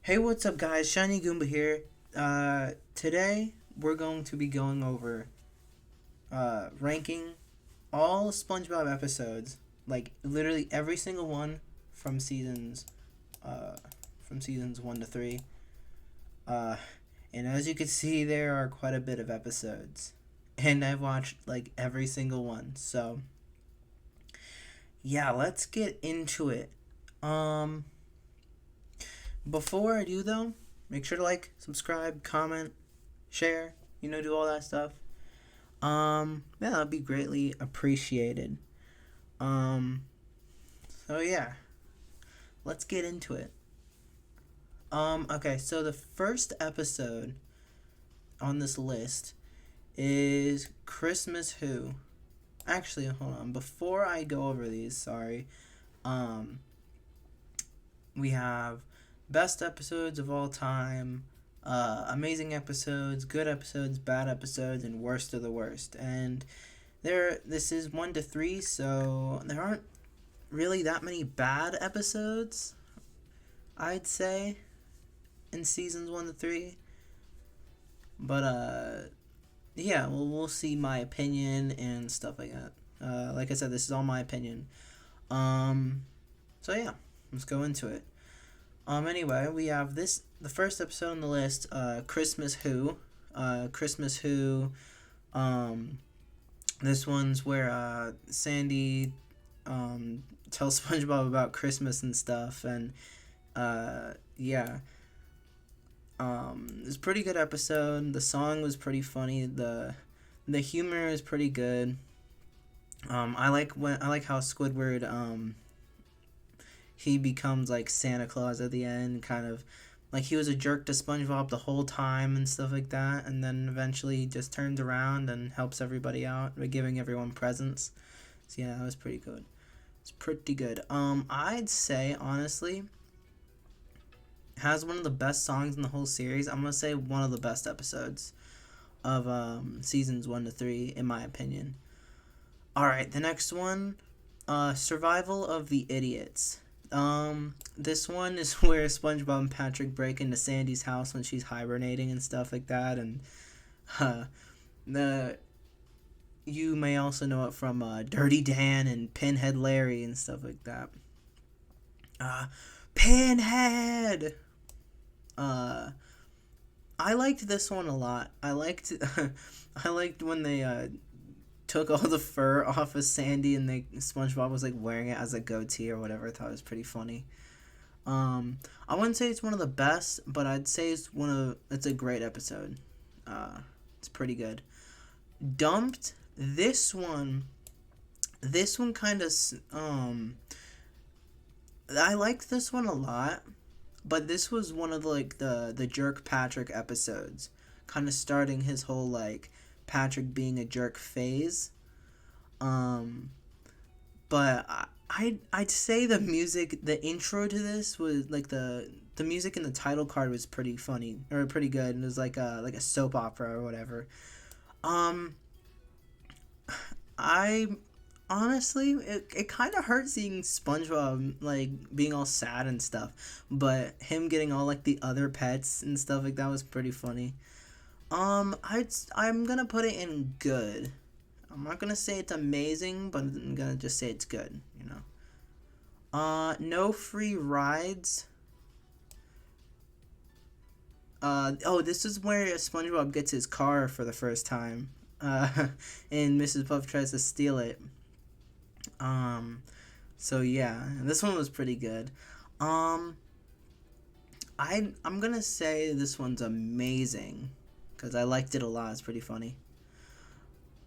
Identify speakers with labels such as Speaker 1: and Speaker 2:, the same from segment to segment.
Speaker 1: Hey, what's up, guys? Shiny Goomba here. Today we're going to be going over ranking all SpongeBob episodes, like literally every single one from uh, seasons 1 to 3. Uh, and as you can see, there are quite a bit of episodes, and I've watched like every single one. So yeah, let's get into it. Um, Before I do though, make sure to like, subscribe, comment, share, do all that stuff. Yeah, that'd be greatly appreciated. Um, so yeah, let's get into it. Okay, so the first episode on this list is Christmas Who. Actually, hold on. Before I go over these, sorry. Um, we have best episodes of all time, amazing episodes, good episodes, bad episodes, and worst of the worst. And this is 1 to 3, so there aren't really that many bad episodes, I'd say, in seasons 1 to 3. But yeah, we'll see my opinion and stuff like that. Like I said, this is all my opinion. So yeah, let's go into it. Anyway, we have the first episode on the list, Christmas Who. Christmas Who, this one's where, Sandy, tells SpongeBob about Christmas and stuff, and, yeah. It's a pretty good episode. The song was pretty funny. The humor is pretty good. I like how Squidward, he becomes like Santa Claus at the end, kind of like he was a jerk to SpongeBob the whole time and stuff like that, and then eventually he just turns around and helps everybody out by giving everyone presents. So yeah, that was pretty good. It's pretty good. I'd say honestly, has one of the best songs in the whole series. I'm gonna say one of the best episodes of seasons 1 to 3, in my opinion. All right, the next one, Survival of the Idiots. This one is where SpongeBob and Patrick break into Sandy's house when she's hibernating and stuff like that, and the you may also know it from Dirty Dan and Pinhead Larry and stuff like that. Pinhead. Uh, I liked this one a lot. I liked I liked when they took all the fur off of Sandy and SpongeBob was like wearing it as a goatee or whatever. I thought it was pretty funny. I wouldn't say it's one of the best, but I'd say it's a great episode. It's pretty good. Dumped. This one kind of I liked this one a lot, but this was one of the jerk Patrick episodes, kind of starting his whole like Patrick being a jerk phase. But I'd say the intro to this was like the music in the title card was pretty funny or pretty good. And it was like a soap opera or whatever. Um, I honestly it kind of hurt seeing SpongeBob like being all sad and stuff, but him getting all like the other pets and stuff like that was pretty funny. I'm gonna put it in good. I'm not gonna say it's amazing, but I'm gonna just say it's good. No free rides. This is where SpongeBob gets his car for the first time. And Mrs. Puff tries to steal it. So yeah, this one was pretty good. Um, I'm gonna say this one's amazing because I liked it a lot. It's pretty funny.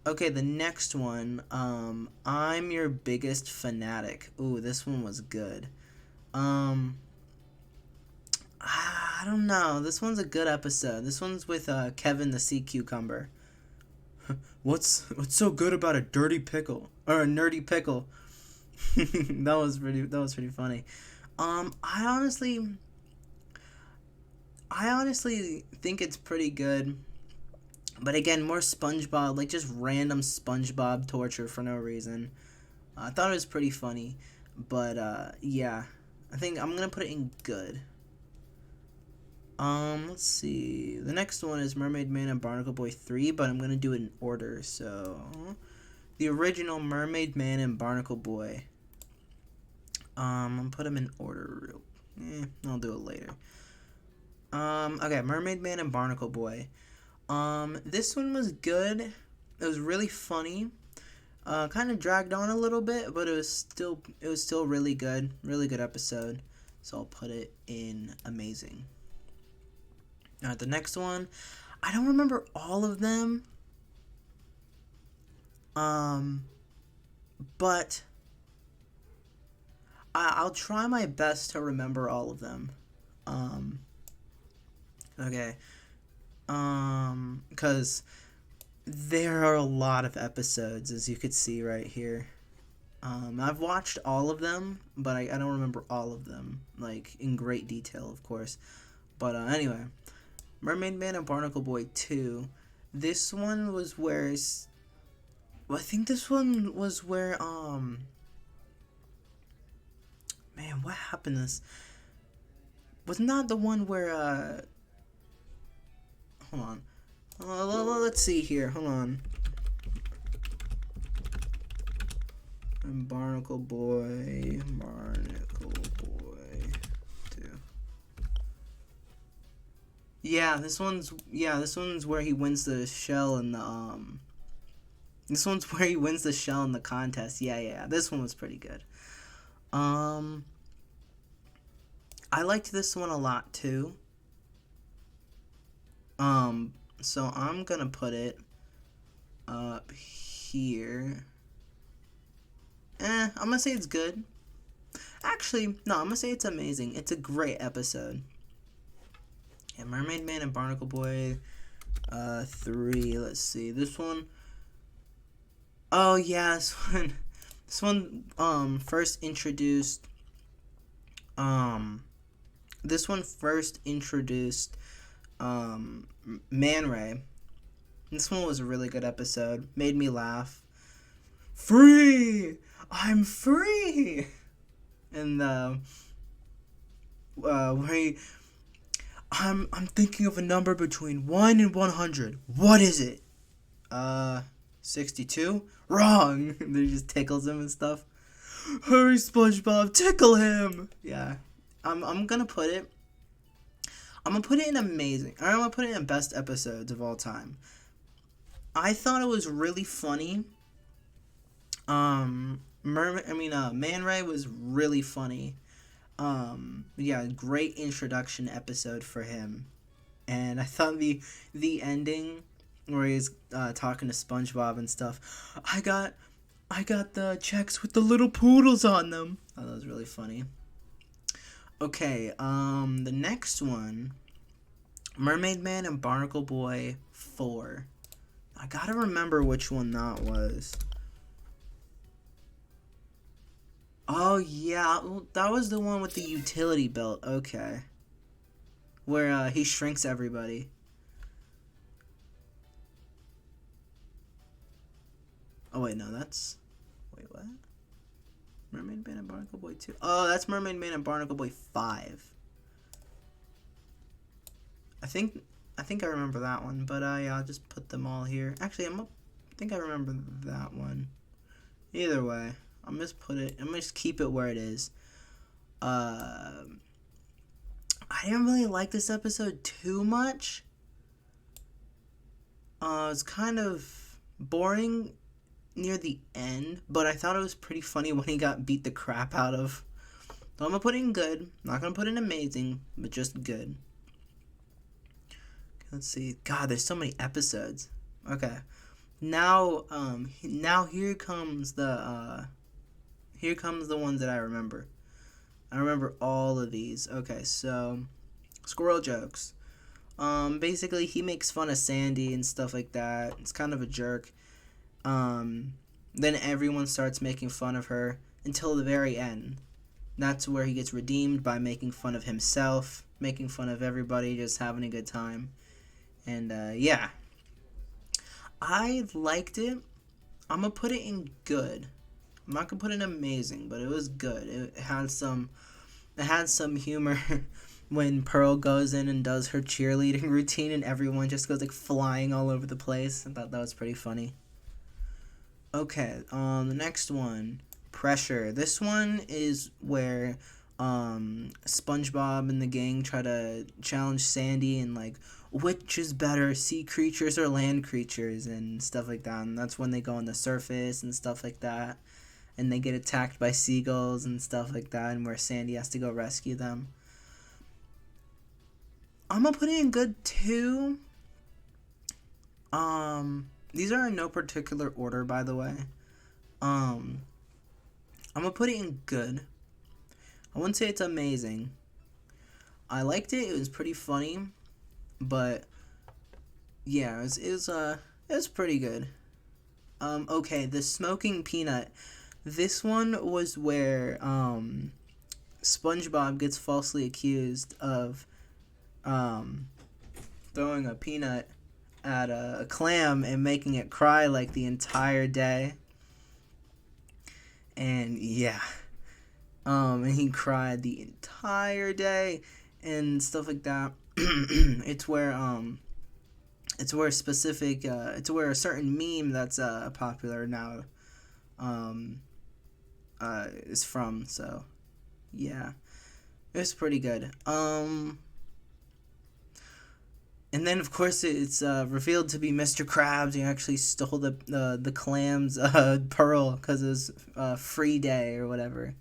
Speaker 1: Okay, the next one, I'm Your Biggest Fanatic. Ooh, this one was good. Um, I don't know. This one's a good episode. This one's with Kevin the Sea Cucumber. What's so good about a dirty pickle or a nerdy pickle? That was pretty funny. Um, I honestly I honestly think it's pretty good. But again, more SpongeBob, like just random SpongeBob torture for no reason. I thought it was pretty funny, but yeah, I think I'm gonna put it in good. Let's see. The next one is Mermaid Man and Barnacle Boy 3, but I'm gonna do it in order. So, the original Mermaid Man and Barnacle Boy. I'll put them in order. I'll do it later. Okay, Mermaid Man and Barnacle Boy. This one was good. It was really funny. Kind of dragged on a little bit, but it was still really good. Really good episode. So I'll put it in amazing. Alright, the next one. I don't remember all of them. But I'll try my best to remember all of them. Okay. Because there are a lot of episodes, as you could see right here. I've watched all of them, but I don't remember all of them, like, in great detail, of course. But, anyway. Mermaid Man and Barnacle Boy 2. This one was where... I think this one was where, Man, what happened to this? Wasn't that the one where, Hold on. Let's see here. Hold on. Barnacle Boy 2. Yeah, this one's where he wins the shell in the This one's where he wins the shell in the contest. Yeah. This one was pretty good. I liked this one a lot too. So I'm gonna put it up here. I'm gonna say it's good. Actually, no, I'm gonna say it's amazing. It's a great episode. Yeah, Mermaid Man and Barnacle Boy 3. Let's see. This one. Oh yeah, this one first introduced Man Ray. This one was a really good episode. Made me laugh. Free! I'm free! And where he, I'm thinking of a number between 1 and 100. What is it? 62? Wrong! And then he just tickles him and stuff. Hurry, Spongebob, tickle him! Yeah. I'm gonna put it in amazing. I'm gonna put it in best episodes of all time. I thought it was really funny. Man Ray was really funny. Yeah, great introduction episode for him. And I thought the ending where he's talking to SpongeBob and stuff. I got the checks with the little poodles on them. Oh, that was really funny. Okay, the next one, Mermaid Man and Barnacle Boy 4. I gotta remember which one that was. Oh, yeah, that was the one with the utility belt. Okay. Where he shrinks everybody. Oh, wait, no, that's... Wait, what? Mermaid Man and Barnacle Boy 2? Oh, that's Mermaid Man and Barnacle Boy 5. I think I remember that one, but yeah, I'll just put them all here. Actually, I think I remember that one. Either way, I'm just keep it where it is. I didn't really like this episode too much. It was kind of boring near the end, but I thought it was pretty funny when he got beat the crap out of. So I'm gonna put it in good. Not gonna put it in amazing, but just good. Let's see. God, there's so many episodes. Okay. Now here comes the ones that I remember. I remember all of these. Okay, so squirrel jokes. Basically he makes fun of Sandy and stuff like that. It's kind of a jerk. Then everyone starts making fun of her until the very end. That's where he gets redeemed by making fun of himself, making fun of everybody, just having a good time. And yeah, I liked it. I'm gonna put it in good. I'm not gonna put it in amazing, but it was good. It had some humor. when Pearl goes in and does her cheerleading routine and everyone just goes like flying all over the place. I thought that was pretty funny. Okay, the next one, Pressure. This one is where SpongeBob and the gang try to challenge Sandy and like which is better, sea creatures or land creatures and stuff like that. And that's when they go on the surface and stuff like that. And they get attacked by seagulls and stuff like that, and where Sandy has to go rescue them. I'm gonna put it in good too. These are in no particular order, by the way. I'm gonna put it in good. I wouldn't say it's amazing. I liked it. It was pretty funny, but yeah, it was pretty good. Okay, the smoking peanut. This one was where SpongeBob gets falsely accused of throwing a peanut at a clam and making it cry like the entire day. And yeah. And he cried the entire day and stuff like that. It's where a certain meme that's popular now is from. So yeah, it's pretty good. And then, of course, it's revealed to be Mr. Krabs. He actually stole the clam's pearl because it was free day or whatever.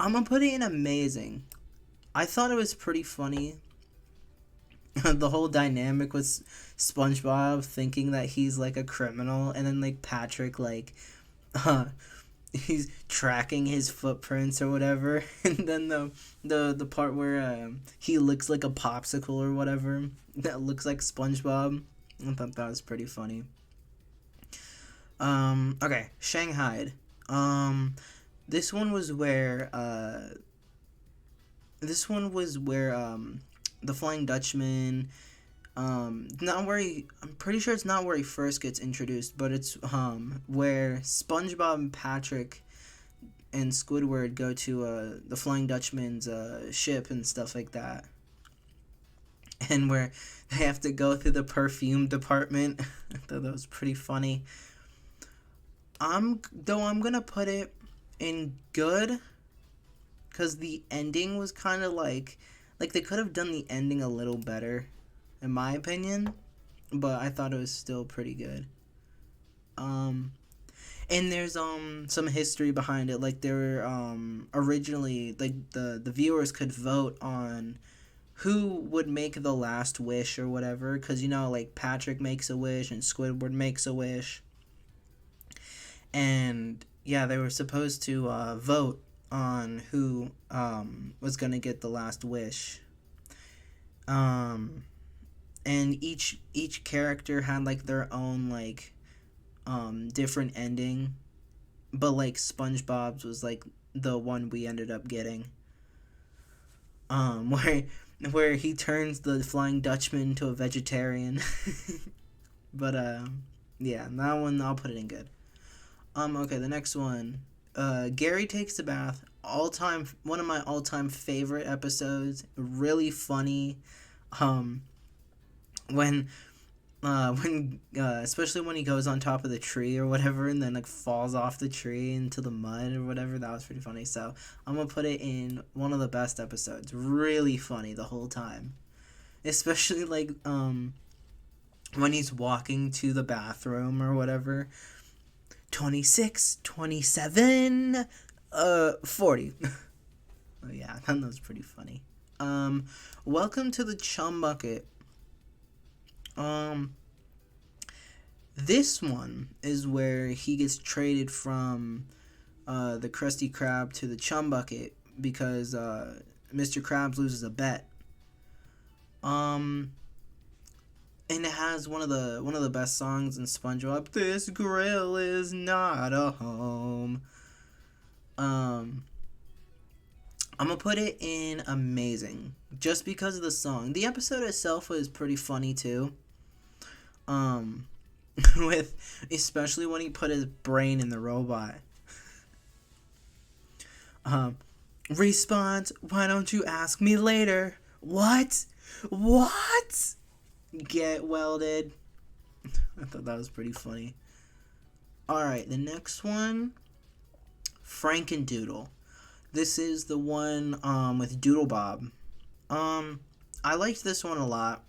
Speaker 1: I'm going to put it in amazing. I thought it was pretty funny. The whole dynamic with SpongeBob thinking that he's, like, a criminal. And then, like, Patrick, like, he's tracking his footprints or whatever. And then the part where he looks like a popsicle or whatever that looks like SpongeBob. I thought that was pretty funny. Okay, Shanghai. This one was where the Flying Dutchman, not where I'm pretty sure it's not where he first gets introduced, but it's where SpongeBob and Patrick and Squidward go to the Flying Dutchman's ship and stuff like that, and where they have to go through the perfume department. I thought that was pretty funny. I'm gonna put it in good, because the ending was kind of like they could have done the ending a little better, in my opinion, but I thought it was still pretty good. And there's some history behind it. Like, there were originally, like, the viewers could vote on who would make the last wish or whatever, because, you know, like, Patrick makes a wish and Squidward makes a wish. And yeah, they were supposed to vote on who was gonna get the last wish. And each character had like their own like different ending, but like SpongeBob's was like the one we ended up getting. Where he turns the Flying Dutchman into a vegetarian. But yeah, that one I'll put it in good. Okay, the next one. Gary Takes a Bath. One of my all-time favorite episodes. Really funny. When especially when he goes on top of the tree or whatever and then like falls off the tree into the mud or whatever, that was pretty funny. So I'm gonna put it in one of the best episodes. Really funny the whole time. Especially like when he's walking to the bathroom or whatever. 26, 27, 40. Oh yeah, that was pretty funny. Welcome to the Chum Bucket. This one is where he gets traded from the Krusty Krab to the Chum Bucket because Mr. Krabs loses a bet. And it has one of the best songs in SpongeBob. This grill is not a home. I'm gonna put it in amazing just because of the song. The episode itself was pretty funny too. With especially when he put his brain in the robot. Response, why don't you ask me later? What? What? Get welded. I thought that was pretty funny. Alright, the next one, Frankendoodle. This is the one with Doodle Bob. I liked this one a lot.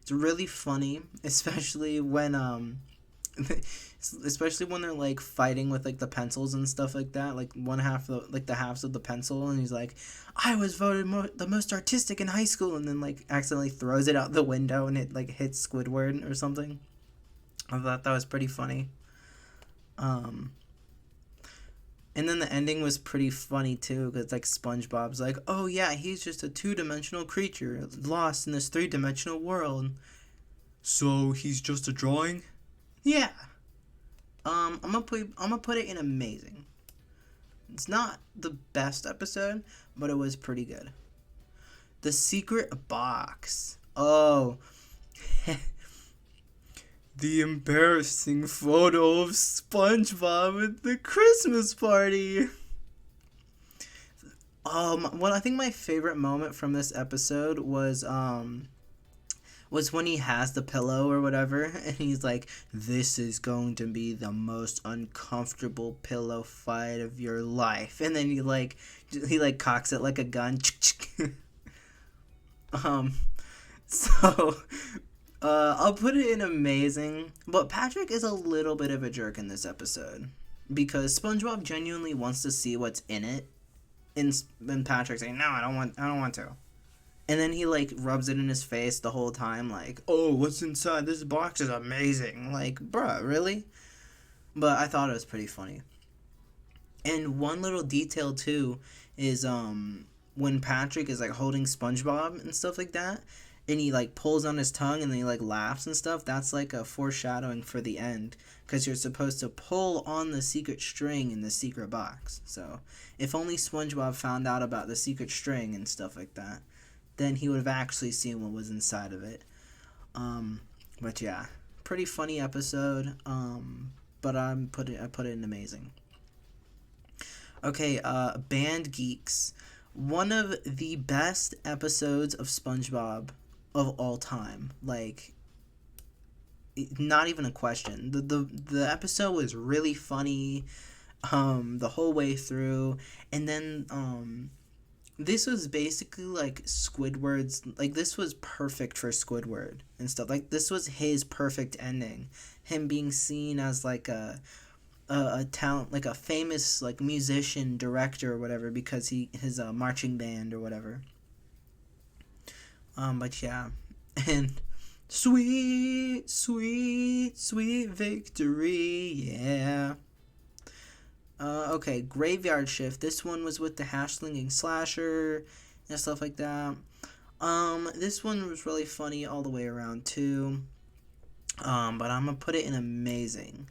Speaker 1: It's really funny, especially when especially when they're like fighting with like the pencils and stuff like that, like one half of the halves of the pencil, and he's like, I was voted the most artistic in high school, and then like accidentally throws it out the window and it like hits Squidward or something. I thought that was pretty funny. And then the ending was pretty funny too, because like SpongeBob's like, oh yeah, he's just a 2-dimensional creature lost in this 3-dimensional world. So he's just a drawing? Yeah. I'm gonna put it in amazing. It's not the best episode, but it was pretty good. The Secret Box. Oh. The embarrassing photo of SpongeBob at the Christmas party. Well, I think my favorite moment from this episode was when he has the pillow or whatever, and he's like, this is going to be the most uncomfortable pillow fight of your life, and then he cocks it like a gun. So I'll put it in amazing, but Patrick is a little bit of a jerk in this episode because SpongeBob genuinely wants to see what's in it, and Patrick's like, no, I don't want to. And then he, like, rubs it in his face the whole time, like, oh, what's inside? This box is amazing. Like, bruh, really? But I thought it was pretty funny. And one little detail, too, is when Patrick is, like, holding SpongeBob and stuff like that, and he, like, pulls on his tongue and then he, like, laughs and stuff, that's, like, a foreshadowing for the end. Because you're supposed to pull on the secret string in the secret box. So, if only SpongeBob found out about the secret string and stuff like that, then he would have actually seen what was inside of it. But yeah, pretty funny episode. But I put it in amazing. Okay, Band Geeks. One of the best episodes of SpongeBob of all time. Like, not even a question. The episode was really funny the whole way through. And then this was basically like Squidward's, like, this was perfect for Squidward and stuff. Like, this was his perfect ending. Him being seen as like a talent, like a famous like musician, director or whatever, because his marching band or whatever. But yeah, and sweet, sweet, sweet victory, yeah. Okay, Graveyard Shift. This one was with the hash-slinging slasher and stuff like that. This one was really funny all the way around too. But I'm gonna put it in amazing.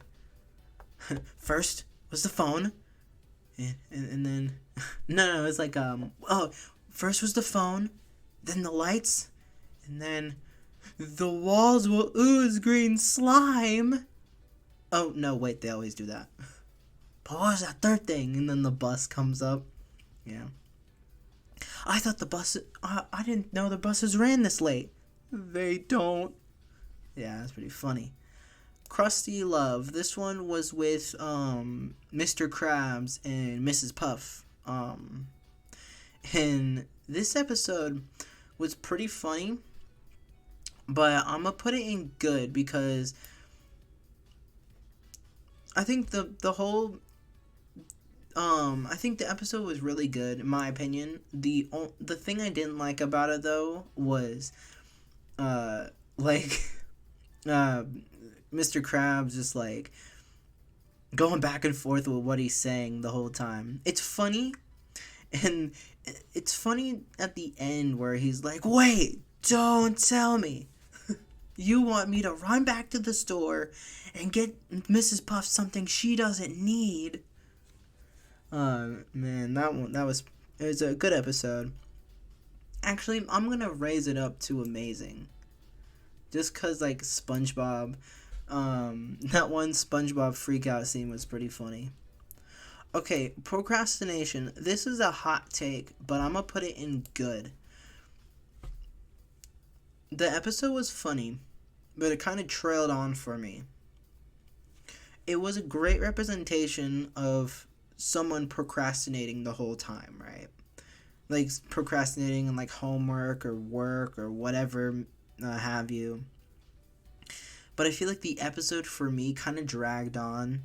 Speaker 1: First was the phone, and then no, it's like first was the phone, then the lights, and then the walls will ooze green slime. Oh no, wait, they always do that. But what was that third thing? And then the bus comes up. Yeah. I thought the bus... I didn't know the buses ran this late. They don't. Yeah, that's pretty funny. Krusty Love. This one was with Mr. Krabs and Mrs. Puff. And this episode was pretty funny. But I'm going to put it in good because I think the whole... I think the episode was really good, in my opinion. The thing I didn't like about it, though, was, Mr. Krabs just, like, going back and forth with what he's saying the whole time. It's funny, and it's funny at the end where he's like, wait, don't tell me. You want me to run back to the store and get Mrs. Puff something she doesn't need. Man, it was a good episode. Actually, I'm gonna raise it up to amazing. Just cause, like, SpongeBob, that one SpongeBob freak out scene was pretty funny. Okay, procrastination. This is a hot take, but I'm gonna put it in good. The episode was funny, but it kind of trailed on for me. It was a great representation of someone procrastinating the whole time, right? Like procrastinating on like homework or work or whatever have you. But I feel like the episode for me kind of dragged on.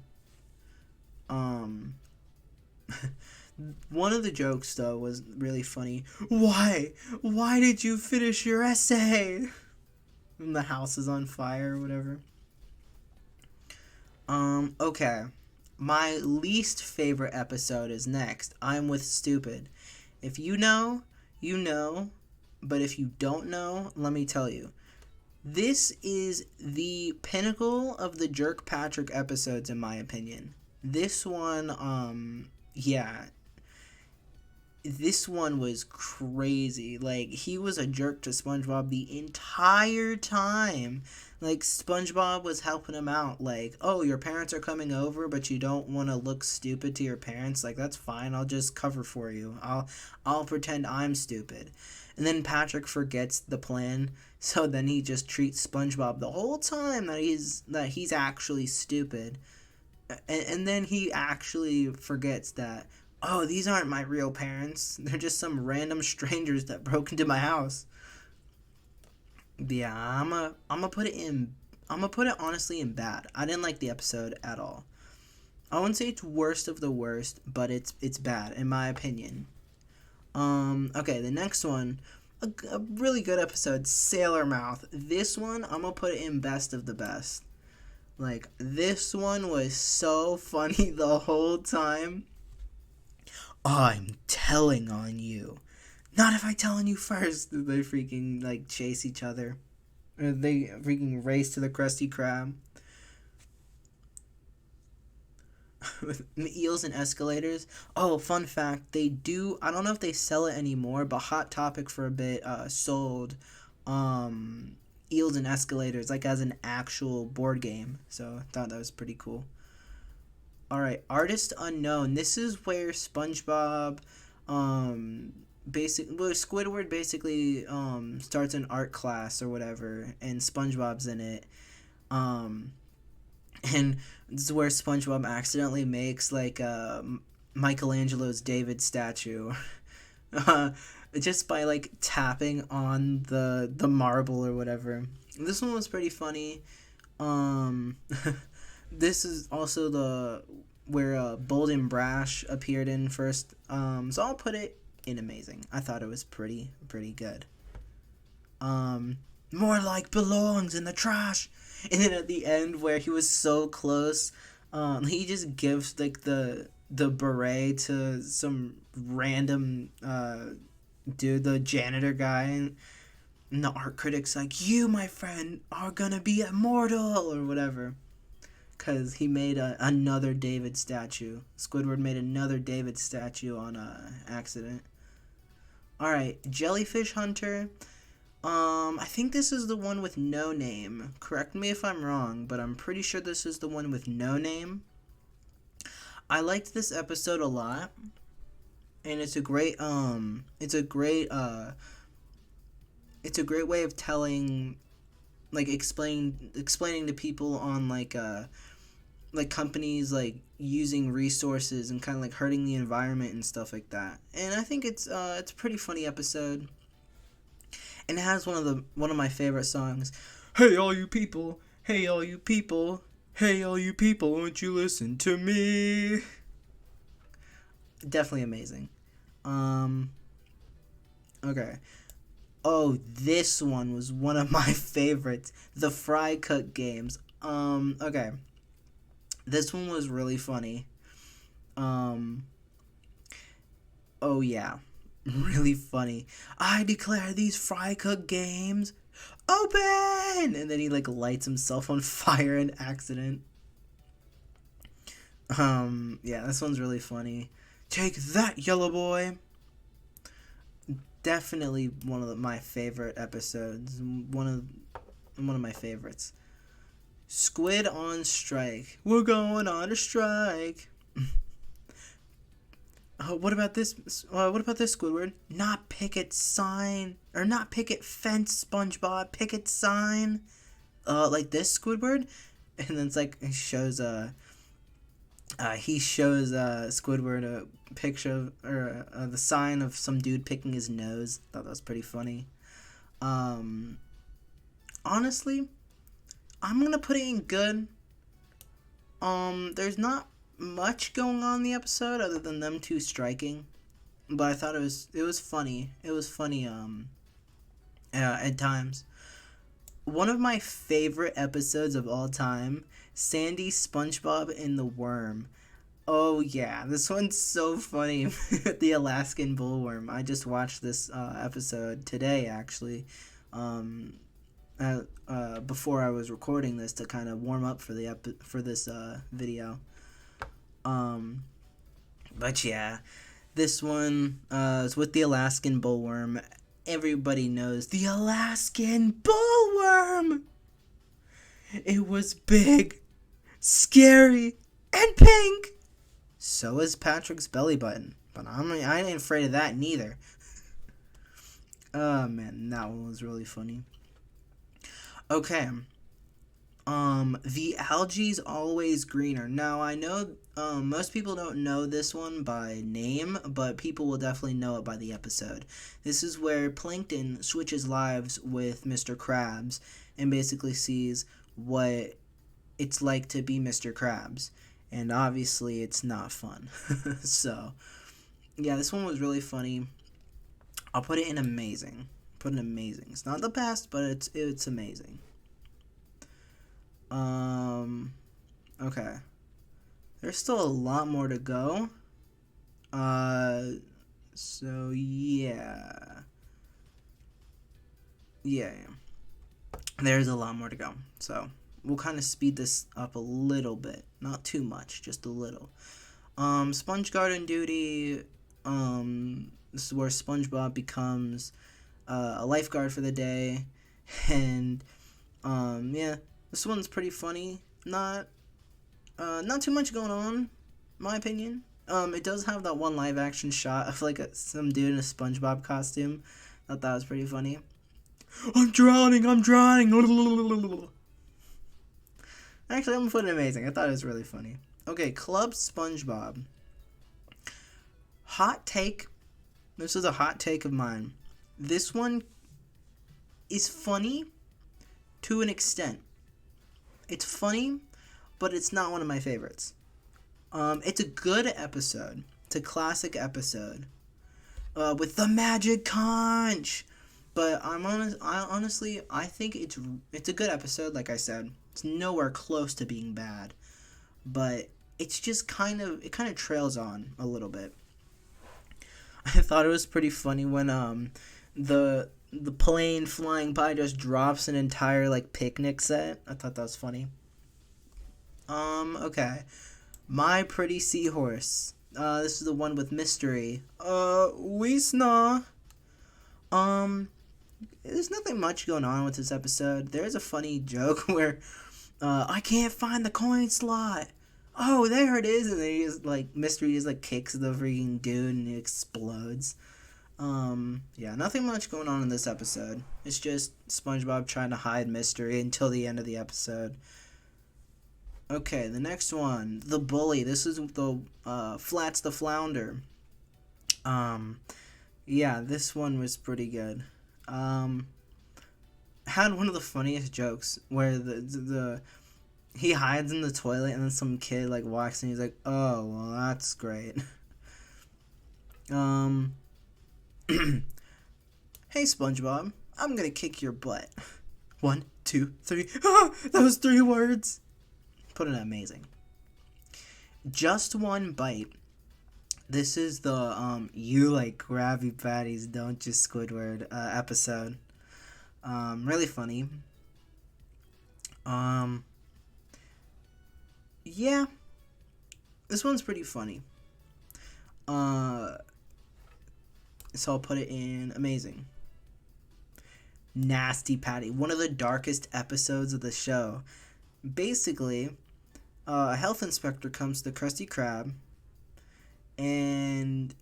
Speaker 1: Um, One of the jokes though was really funny. Why? Why did you finish your essay? When the house is on fire or whatever. Okay. My least favorite episode is next. I'm with Stupid. If you know, you know. But if you don't know, let me tell you. This is the pinnacle of the Jerk Patrick episodes, in my opinion. This one, yeah, this one was crazy. Like, he was a jerk to SpongeBob the entire time. Like, SpongeBob was helping him out. Like, oh, your parents are coming over, but you don't want to look stupid to your parents. Like, that's fine. I'll just cover for you. I'll pretend I'm stupid. And then Patrick forgets the plan, so then he just treats SpongeBob the whole time that he's actually stupid. And then he actually forgets that, oh, these aren't my real parents. They're just some random strangers that broke into my house. Yeah, I'm gonna put it in. I'm gonna put it honestly in bad. I didn't like the episode at all. I wouldn't say it's worst of the worst, but it's bad in my opinion. Okay, the next one, a really good episode, Sailor Mouth. This one I'm gonna put it in best of the best. Like, this one was so funny the whole time. I'm telling on you. Not if I tell on you first. They freaking, like, chase each other. Or they freaking race to the Krusty Krab. With eels and escalators. Oh, fun fact. They do, I don't know if they sell it anymore, but Hot Topic for a bit sold eels and escalators, like, as an actual board game. So I thought that was pretty cool. Alright, Artist Unknown. This is where SpongeBob, Squidward basically, starts an art class or whatever, and SpongeBob's in it. Um, and this is where SpongeBob accidentally makes, like, Michelangelo's David statue. uh, just by, like, tapping on the marble or whatever. This one was pretty funny. Um, this is also the where Bold and Brash appeared in first. So I'll put it in amazing. I thought it was pretty good. More like belongs in the trash. And then at the end, where he was so close, he just gives like the beret to some random dude, the janitor guy, and the art critic's like, "You, my friend, are gonna be immortal," or whatever. Because he made another David statue. Squidward made another David statue on accident. Alright, Jellyfish Hunter. I think this is the one with no name. Correct me if I'm wrong, but I'm pretty sure this is the one with no name. I liked this episode a lot. And it's a great it's a great way of telling, like, explaining to people on like companies like using resources and kind of like hurting the environment and stuff like that. And I think it's a pretty funny episode. And it has one of my favorite songs. Hey all you people, hey all you people, hey all you people, won't you listen to me? Definitely amazing. Okay. Oh, this one was one of my favorites. The Fry Cook games. Okay. This one was really funny. Um, oh yeah. Really funny. I declare these Fry Cook games open! And then he like lights himself on fire in accident. Yeah, this one's really funny. Take that, yellow boy! Definitely one of my favorite episodes. One of my favorites. Squid on strike. We're going on a strike. What about this? What about this, Squidward? Not picket sign or not picket fence, SpongeBob. Picket sign. Like this, Squidward. And then it's like he shows Squidward a picture of, or the sign of some dude picking his nose. Thought that was pretty funny. Um, Honestly, I'm gonna put it in good. There's not much going on in the episode other than them two striking, but I thought it was funny. It was funny. At times. One of my favorite episodes of all time, Sandy, SpongeBob, and the Worm. Oh yeah, this one's so funny. The Alaskan bullworm. I just watched this episode today, actually, um, before I was recording this to kind of warm up for for this video. Um, but yeah, this one is with the Alaskan bullworm. Everybody knows the Alaskan bullworm. It was big, scary, and pink. So is Patrick's belly button, but I ain't afraid of that neither. Oh man, that one was really funny. Okay. The algae's always greener. Now I know most people don't know this one by name, but people will definitely know it by the episode. This is where Plankton switches lives with Mr. Krabs and basically sees what it's like to be Mr. Krabs. And obviously it's not fun. So, yeah, this one was really funny. I'll put it in amazing. Put it in amazing. It's not the best, but it's amazing. Okay. There's still a lot more to go. So yeah. Yeah. There's a lot more to go. So, we'll kind of speed this up a little bit. Not too much, just a little. Sponge Garden Duty. This is where SpongeBob becomes a lifeguard for the day. And, yeah. This one's pretty funny. Not too much going on, in my opinion. It does have that one live action shot of like some dude in a SpongeBob costume. I thought that was pretty funny. I'm drowning. Actually, I'm gonna put it amazing. I thought it was really funny. Okay, Club SpongeBob. Hot take. This is a hot take of mine. This one is funny to an extent. It's funny, but it's not one of my favorites. It's a good episode. It's a classic episode. With the magic conch. But I think it's a good episode, like I said. It's nowhere close to being bad. But it's just it kind of trails on a little bit. I thought it was pretty funny when the plane flying by just drops an entire like picnic set. I thought that was funny. Okay. My Pretty Seahorse. This is the one with mystery. Weesna. There's nothing much going on with this episode. There's a funny joke where, I can't find the coin slot. Oh, there it is, and then he just like mystery just like kicks the freaking dude and it explodes. Yeah, nothing much going on in this episode. It's just SpongeBob trying to hide mystery until the end of the episode. Okay, the next one, the bully. This is the Flats the Flounder. Yeah, this one was pretty good. Had one of the funniest jokes where the he hides in the toilet and then some kid like walks and he's like, "Oh, well, that's great." Hey SpongeBob, I'm gonna kick your butt. 1, 2, 3. Ah, that was 3 words. Put it amazing. Just one bite. This is the you like Krabby Patties, don't you, Squidward episode. Really funny. Yeah. This one's pretty funny. So I'll put it in amazing. Nasty Patty, one of the darkest episodes of the show. Basically, a health inspector comes to the Krusty Krab, and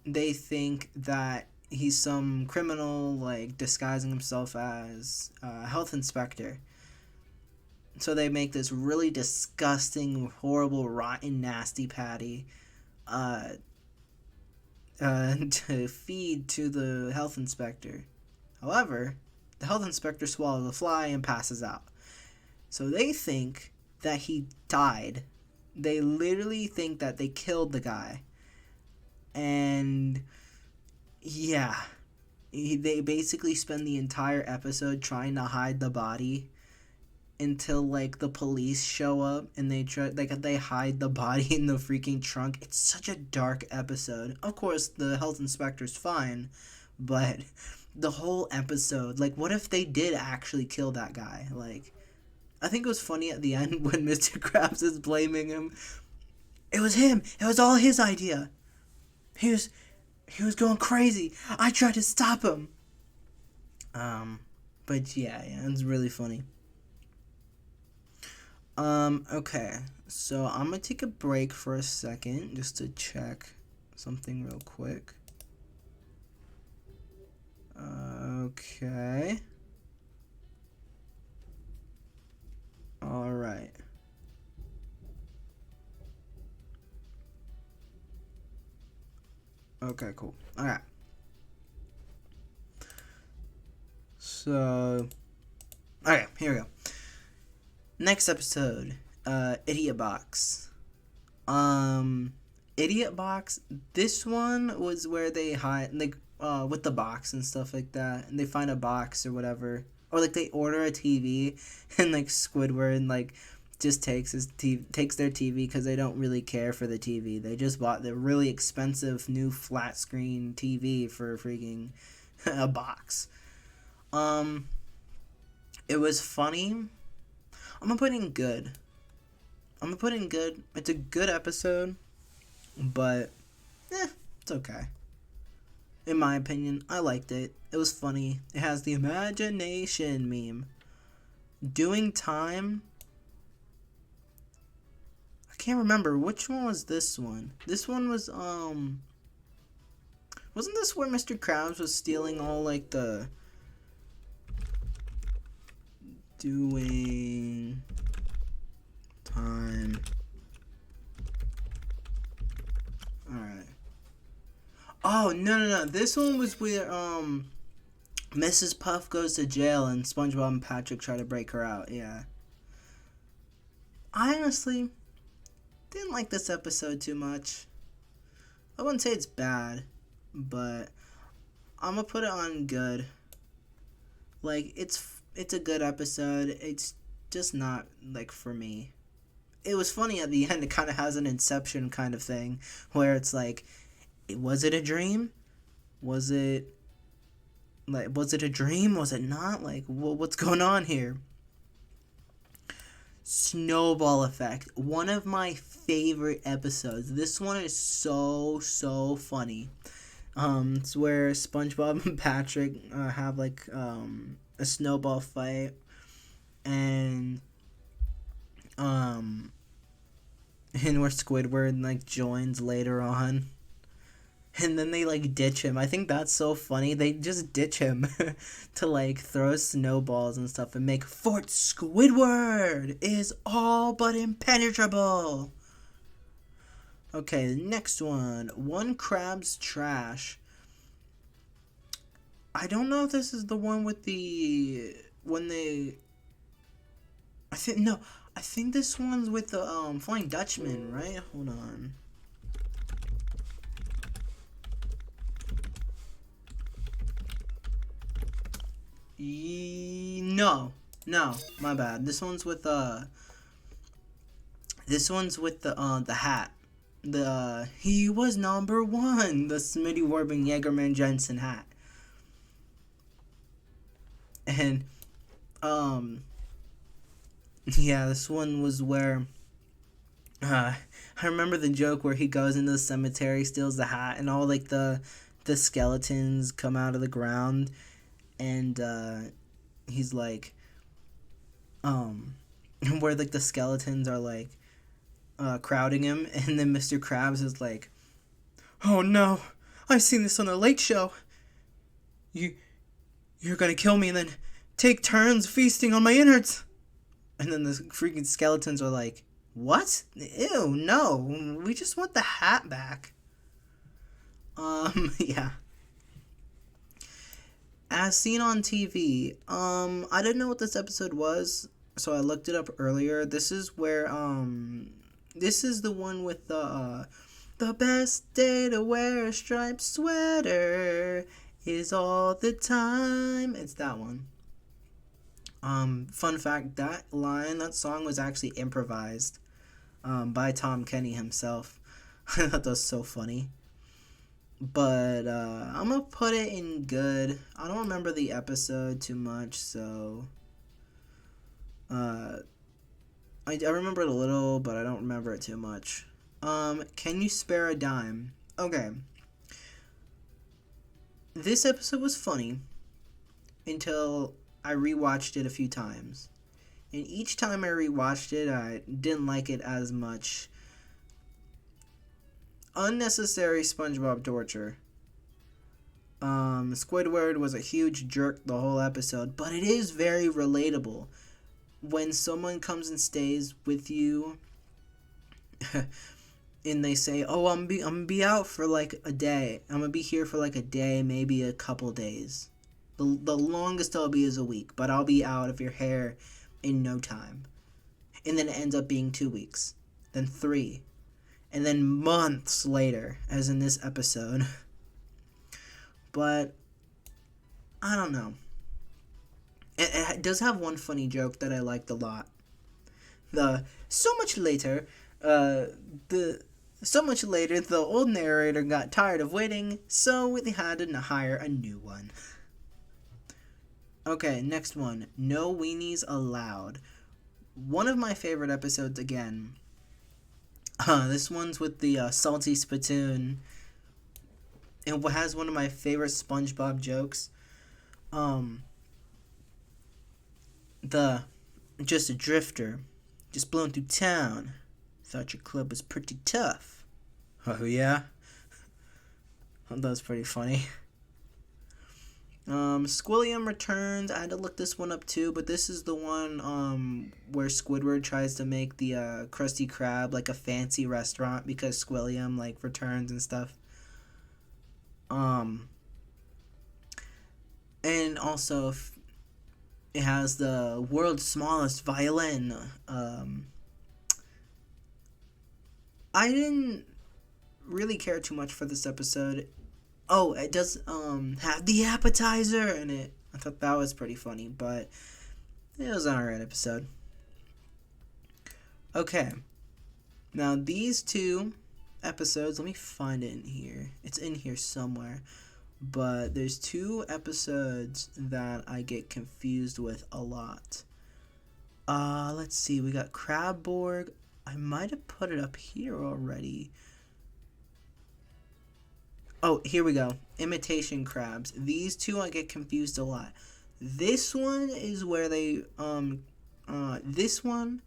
Speaker 1: they think that he's some criminal, like disguising himself as a health inspector. So they make this really disgusting, horrible, rotten, nasty patty uh, to feed to the health inspector. However, the health inspector swallows the fly and passes out. So they think that he died. They literally think that they killed the guy. And yeah, they basically spend the entire episode trying to hide the body until like the police show up and they hide the body in the freaking trunk. It's such a dark episode. Of course, the health inspector's fine, but the whole episode, like, what if they did actually kill that guy? Like, I think it was funny at the end when Mr. Krabs is blaming him. It was him. It was all his idea. He was going crazy. I tried to stop him. But yeah, it's really funny. Okay. So I'm gonna take a break for a second just to check something real quick. Okay. All right. Okay, cool. All right. So, okay, here we go. Next episode, Idiot Box. Idiot Box. This one was where they hide, like, with the box and stuff like that, and they find a box or whatever, or like they order a TV, and like Squidward like just takes their TV because they don't really care for the TV. They just bought the really expensive new flat screen TV for freaking a box. It was funny. I'm gonna put in good. It's a good episode, but it's okay. In my opinion, I liked it. It was funny. It has the imagination meme. Doing time. I can't remember which one was this one. This one was wasn't this where Mr. Krabs was stealing all like the doing time. Alright. Oh, no. This one was where Mrs. Puff goes to jail and SpongeBob and Patrick try to break her out. Yeah. I honestly didn't like this episode too much. I wouldn't say it's bad, but I'm gonna put it on good. Like, it's a good episode. It's just not, like, for me. It was funny at the end. It kind of has an Inception kind of thing where it's like, was it a dream? Was it a dream? Was it not? Like, what's going on here? Snowball Effect. One of my favorite episodes. This one is so funny. It's where SpongeBob and Patrick have like a snowball fight, and where Squidward like joins later on. And then they like ditch him. I think that's so funny. They just ditch him to like throw snowballs and stuff and make Fort Squidward is all but impenetrable. Okay, next one. One Crab's Trash. I don't know if this is the one with the when they. I think this one's with the Flying Dutchman, right? Hold on. No, my bad. This one's with the hat. The he was number one. The Smitty Warbin Jagerman Jensen hat. And yeah, this one was where I remember the joke where he goes into the cemetery, steals the hat, and all like the skeletons come out of the ground. And he's like, where like the skeletons are like crowding him, and then Mr. Krabs is like, Oh no, I've seen this on the Late Show. You, you're gonna kill me and then take turns feasting on my innards. And then the freaking skeletons are like, what? Ew, no, we just want the hat back. Yeah. As seen on TV, I didn't know what this episode was, so I looked it up earlier. This is where, this is the one with the best day to wear a striped sweater is all the time. It's that one. Fun fact, that song was actually improvised, by Tom Kenny himself. I thought that was so funny. But I'm gonna put it in good. I don't remember the episode too much, so I remember it a little, but I don't remember it too much. Can you spare a dime? Okay. This episode was funny until I rewatched it a few times. And each time I rewatched it, I didn't like it as much. Unnecessary SpongeBob torture. Squidward was a huge jerk the whole episode, but it is very relatable. When someone comes and stays with you, and they say, "Oh, I'm gonna be out for like a day. I'm gonna be here for like a day, maybe a couple days. The longest I'll be is a week, but I'll be out of your hair in no time." And then it ends up being 2 weeks, then 3, and then months later, as in this episode. But I don't know. It does have one funny joke that I liked a lot. So much later, the old narrator got tired of waiting, so they had to hire a new one. Okay, next one. No weenies allowed. One of my favorite episodes again. This one's with the salty spittoon. It has one of my favorite SpongeBob jokes. Just a drifter, just blowing through town. Thought your club was pretty tough. Oh yeah? That was pretty funny. Squilliam returns. I had to look this one up too, but this is the one where Squidward tries to make the Krusty Krab like a fancy restaurant because Squilliam like returns and stuff. And also it has the world's smallest violin. I didn't really care too much for this episode. Oh, it does have the appetizer in it. I thought that was pretty funny, but it was an alright episode. Okay. Now these two episodes, let me find it in here. It's in here somewhere. But there's 2 episodes that I get confused with a lot. Let's see. We got Crabborg. I might have put it up here already. Oh, here we go. Imitation crabs. These 2 I get confused a lot. This one is where this one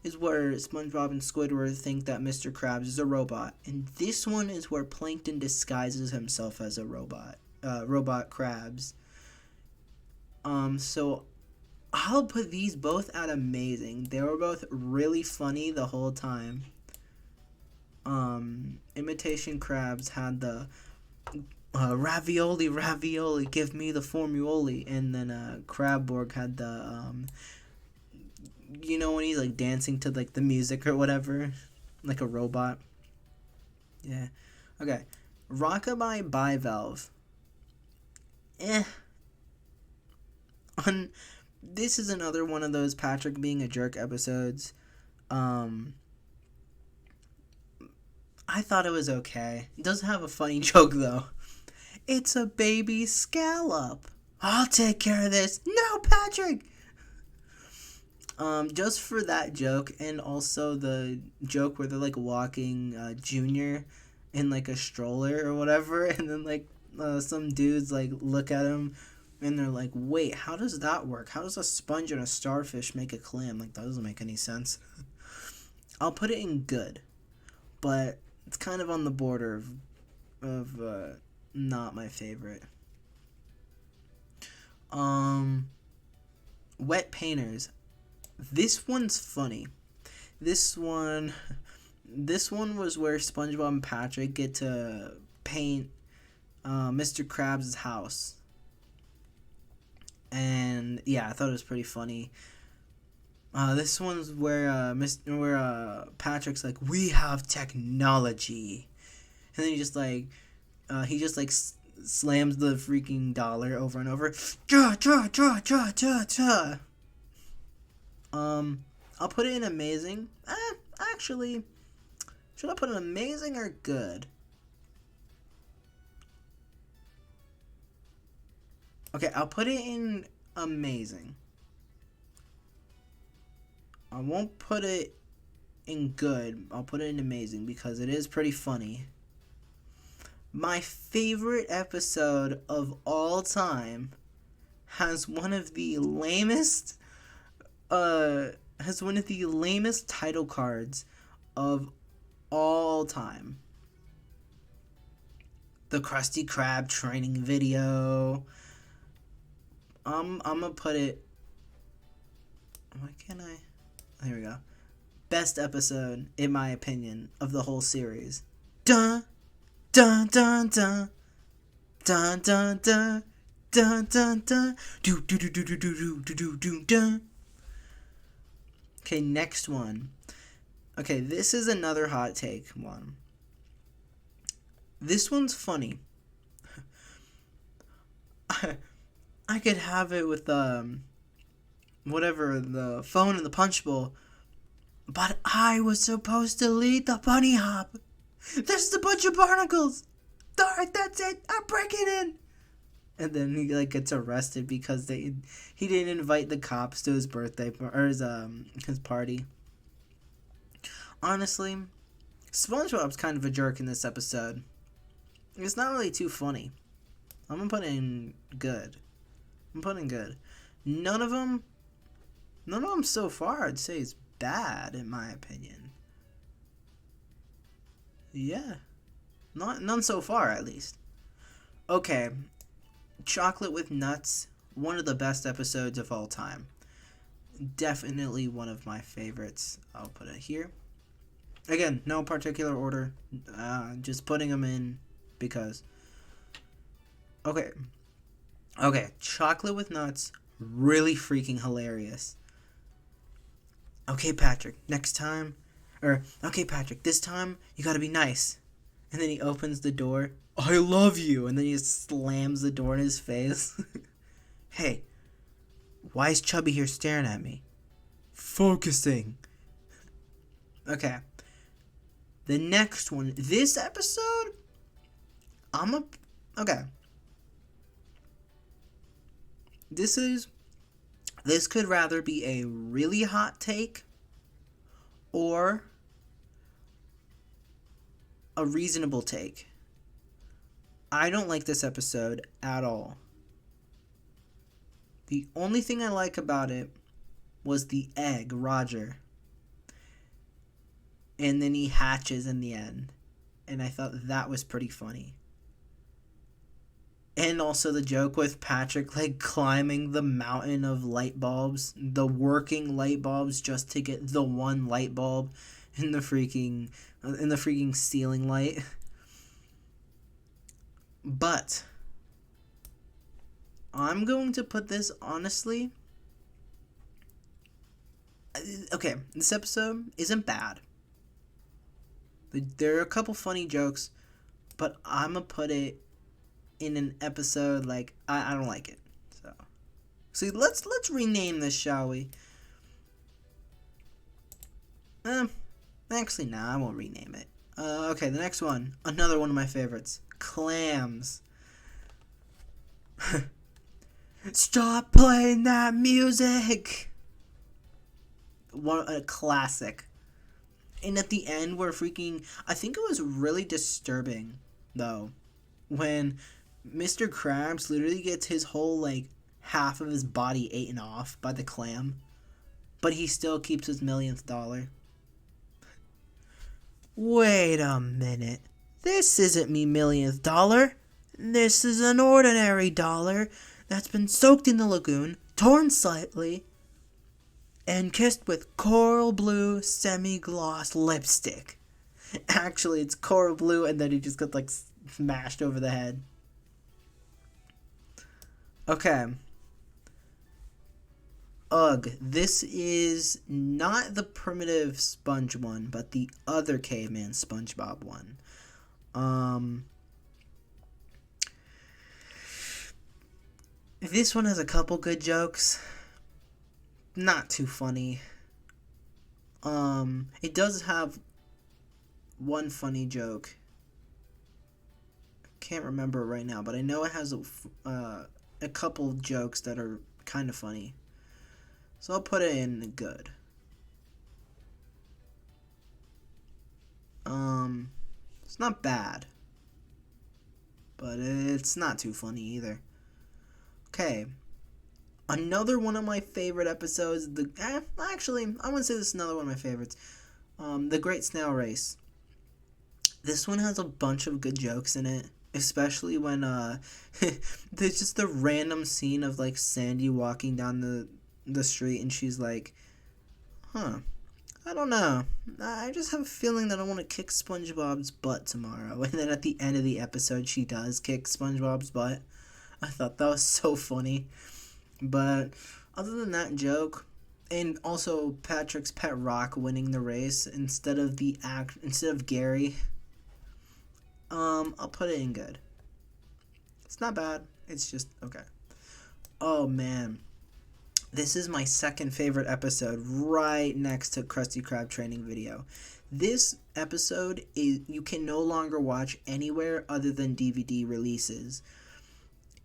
Speaker 1: is where SpongeBob and Squidward think that Mr. Krabs is a robot. And this one is where Plankton disguises himself as a robot. Robot crabs. So I'll put these both at amazing. They were both really funny the whole time. Imitation Crabs had the ravioli, give me the formuoli, and then Crabborg had the you know when he's like dancing to like the music or whatever, like a robot. Yeah. Okay. Rockabye Bivalve. This is another one of those Patrick being a jerk episodes. I thought it was okay. It does have a funny joke though. It's a baby scallop. I'll take care of this. No, Patrick. Just for that joke, and also the joke where they're like walking Junior in like a stroller or whatever, and then like some dudes like look at him and they're like, wait, how does that work? How does a sponge and a starfish make a clam? Like, that doesn't make any sense. I'll put it in good, but it's kind of on the border of not my favorite. Wet Painters. This one's funny. This one was where SpongeBob and Patrick get to paint Mr. Krabs' house. And yeah, I thought it was pretty funny. This one's where Patrick's like, "We have technology," and then he just like slams the freaking dollar over and over. Ja ja ja ja ja ja. I'll put it in amazing. Actually, should I put it in amazing or good? Okay, I'll put it in amazing. I won't put it in good. I'll put it in amazing because it is pretty funny. My favorite episode of all time has one of the lamest title cards of all time. The Krusty Krab training video. I'm gonna put it. Why can't I? Here we go. Best episode, in my opinion, of the whole series. Dun dun dun dun dun dun dun dun dun dun do do do do do do do do do dun. Okay, next one. Okay, this is another hot take one. This one's funny. I could have it with whatever, the phone and the punch bowl, but I was supposed to lead the bunny hop. There's a bunch of barnacles. Alright, that's it. I'm breaking in. And then he like gets arrested because he didn't invite the cops to his birthday or his party. Honestly, SpongeBob's kind of a jerk in this episode. It's not really too funny. I'm gonna put in good. None of them so far I'd say is bad in my opinion. Yeah. None so far at least. Okay. Chocolate with Nuts, one of the best episodes of all time. Definitely one of my favorites. I'll put it here. Again, no particular order. Just putting them in because. Okay, Chocolate with Nuts, really freaking hilarious. Okay, Patrick, this time, you gotta be nice. And then he opens the door. I love you. And then he slams the door in his face. Hey, why is Chubby here staring at me? Focusing. Okay. The next one, this episode, okay. This could rather be a really hot take or a reasonable take. I don't like this episode at all. The only thing I like about it was the egg, Roger. And then he hatches in the end. And I thought that was pretty funny. And also the joke with Patrick like climbing the mountain of light bulbs, the working light bulbs, just to get the one light bulb in the freaking ceiling light. But I'm going to put this honestly. Okay, this episode isn't bad. There are a couple funny jokes, but I'm gonna put it in an episode like I don't like it. So let's rename this, shall we? Actually, nah, I won't rename it. Okay, the next one, another one of my favorites, clams. Stop playing that music. A classic. And at the end, I think it was really disturbing though, when Mr. Krabs literally gets his whole, like, half of his body eaten off by the clam, but he still keeps his millionth dollar. Wait a minute. This isn't me millionth dollar. This is an ordinary dollar that's been soaked in the lagoon, torn slightly, and kissed with coral blue semi-gloss lipstick. Actually, it's coral blue, and then he just got, like, smashed over the head. Okay. Ugh, this is not the primitive sponge one, but the other caveman Spongebob one. This one has a couple good jokes. Not too funny. It does have one funny joke. Can't remember it right now, but I know it has a couple jokes that are kind of funny. So I'll put it in good. It's not bad, but it's not too funny either. Okay, another one of my favorite episodes. Actually, I wouldn't say this is another one of my favorites. The Great Snail Race. This one has a bunch of good jokes in it, especially when there's just the random scene of like Sandy walking down the street, and she's like, I don't know. I just have a feeling that I want to kick SpongeBob's butt tomorrow. And then at the end of the episode, she does kick SpongeBob's butt. I thought that was so funny. But other than that joke, and also Patrick's pet rock winning the race instead of Gary, I'll put it in good. It's not bad. It's just okay. Oh man. This is my second favorite episode, right next to Krusty Krab training video. This episode you can no longer watch anywhere other than DVD releases.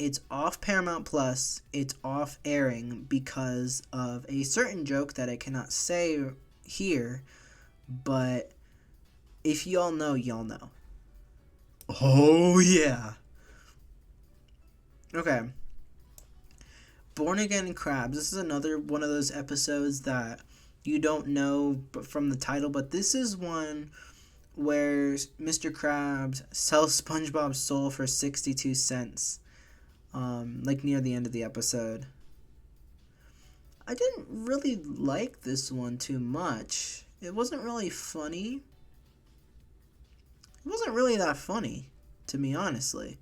Speaker 1: It's off Paramount Plus. It's off airing because of a certain joke that I cannot say here, but if y'all know, y'all know. Oh yeah. Okay. Born Again Crabs. This is another one of those episodes that you don't know from the title, but this is one where Mr. Krabs sells SpongeBob's soul for 62 cents, like near the end of the episode. I didn't really like this one too much. It wasn't really funny. It wasn't really that funny, to me, honestly.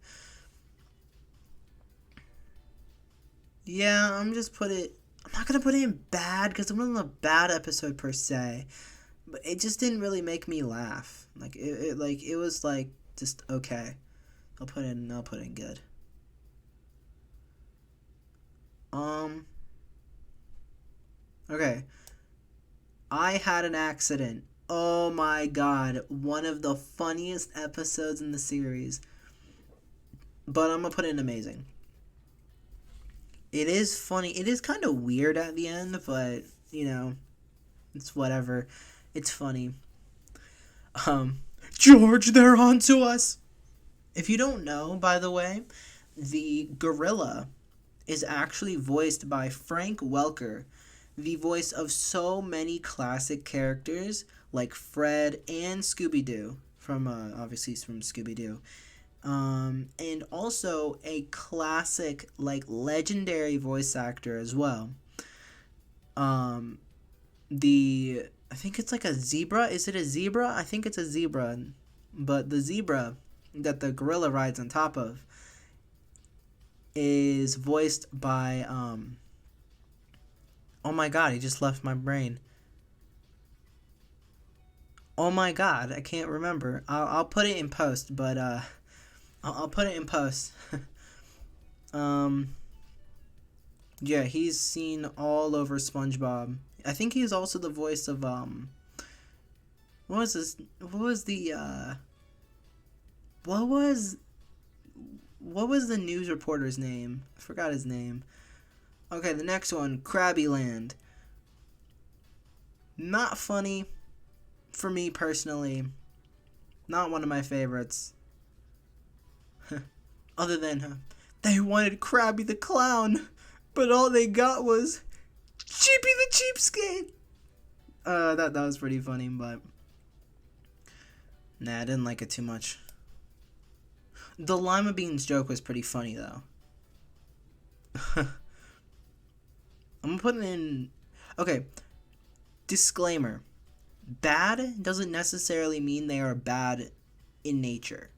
Speaker 1: Yeah, I'm not gonna put it in bad because it wasn't a bad episode per se, but it just didn't really make me laugh. Like it was like just okay. I'll put in good. Okay. I Had an Accident. Oh my god, one of the funniest episodes in the series. But I'm gonna put in amazing. It is funny. It is kind of weird at the end, but, you know, it's whatever. It's funny. George, they're on to us! If you don't know, by the way, the gorilla is actually voiced by Frank Welker, the voice of so many classic characters like Fred and Scooby-Doo, obviously from Scooby-Doo. And also a classic, like, legendary voice actor as well. I think it's like a zebra. Is it a zebra? I think it's a zebra. But the zebra that the gorilla rides on top of is voiced by, oh my god, he just left my brain. Oh my god, I can't remember. I'll put it in post, but, I'll put it in post. Yeah, he's seen all over SpongeBob. I think he's also the voice of, what was the news reporter's name? I forgot his name. Okay, the next one, Krabby Land. Not funny, for me personally. Not one of my favorites. Other than, they wanted Krabby the Clown, but all they got was Chippy the Cheapskate. That was pretty funny, but nah, I didn't like it too much. The lima beans joke was pretty funny though. I'm gonna put it in. Okay, disclaimer: bad doesn't necessarily mean they are bad in nature.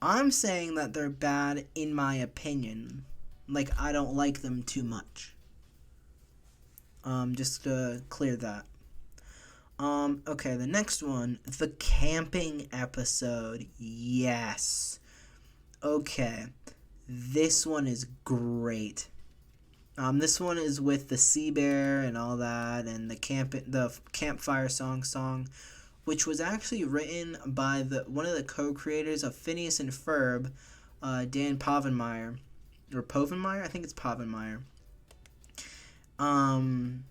Speaker 1: I'm saying that they're bad in my opinion. Like, I don't like them too much. Just to clear that. Okay, the next one, the camping episode. Yes. Okay. This one is great. This one is with the sea bear and all that, and the campfire song, which was actually written by one of the co-creators of Phineas and Ferb, Dan Povenmire, or Povenmire. I think it's Povenmire. And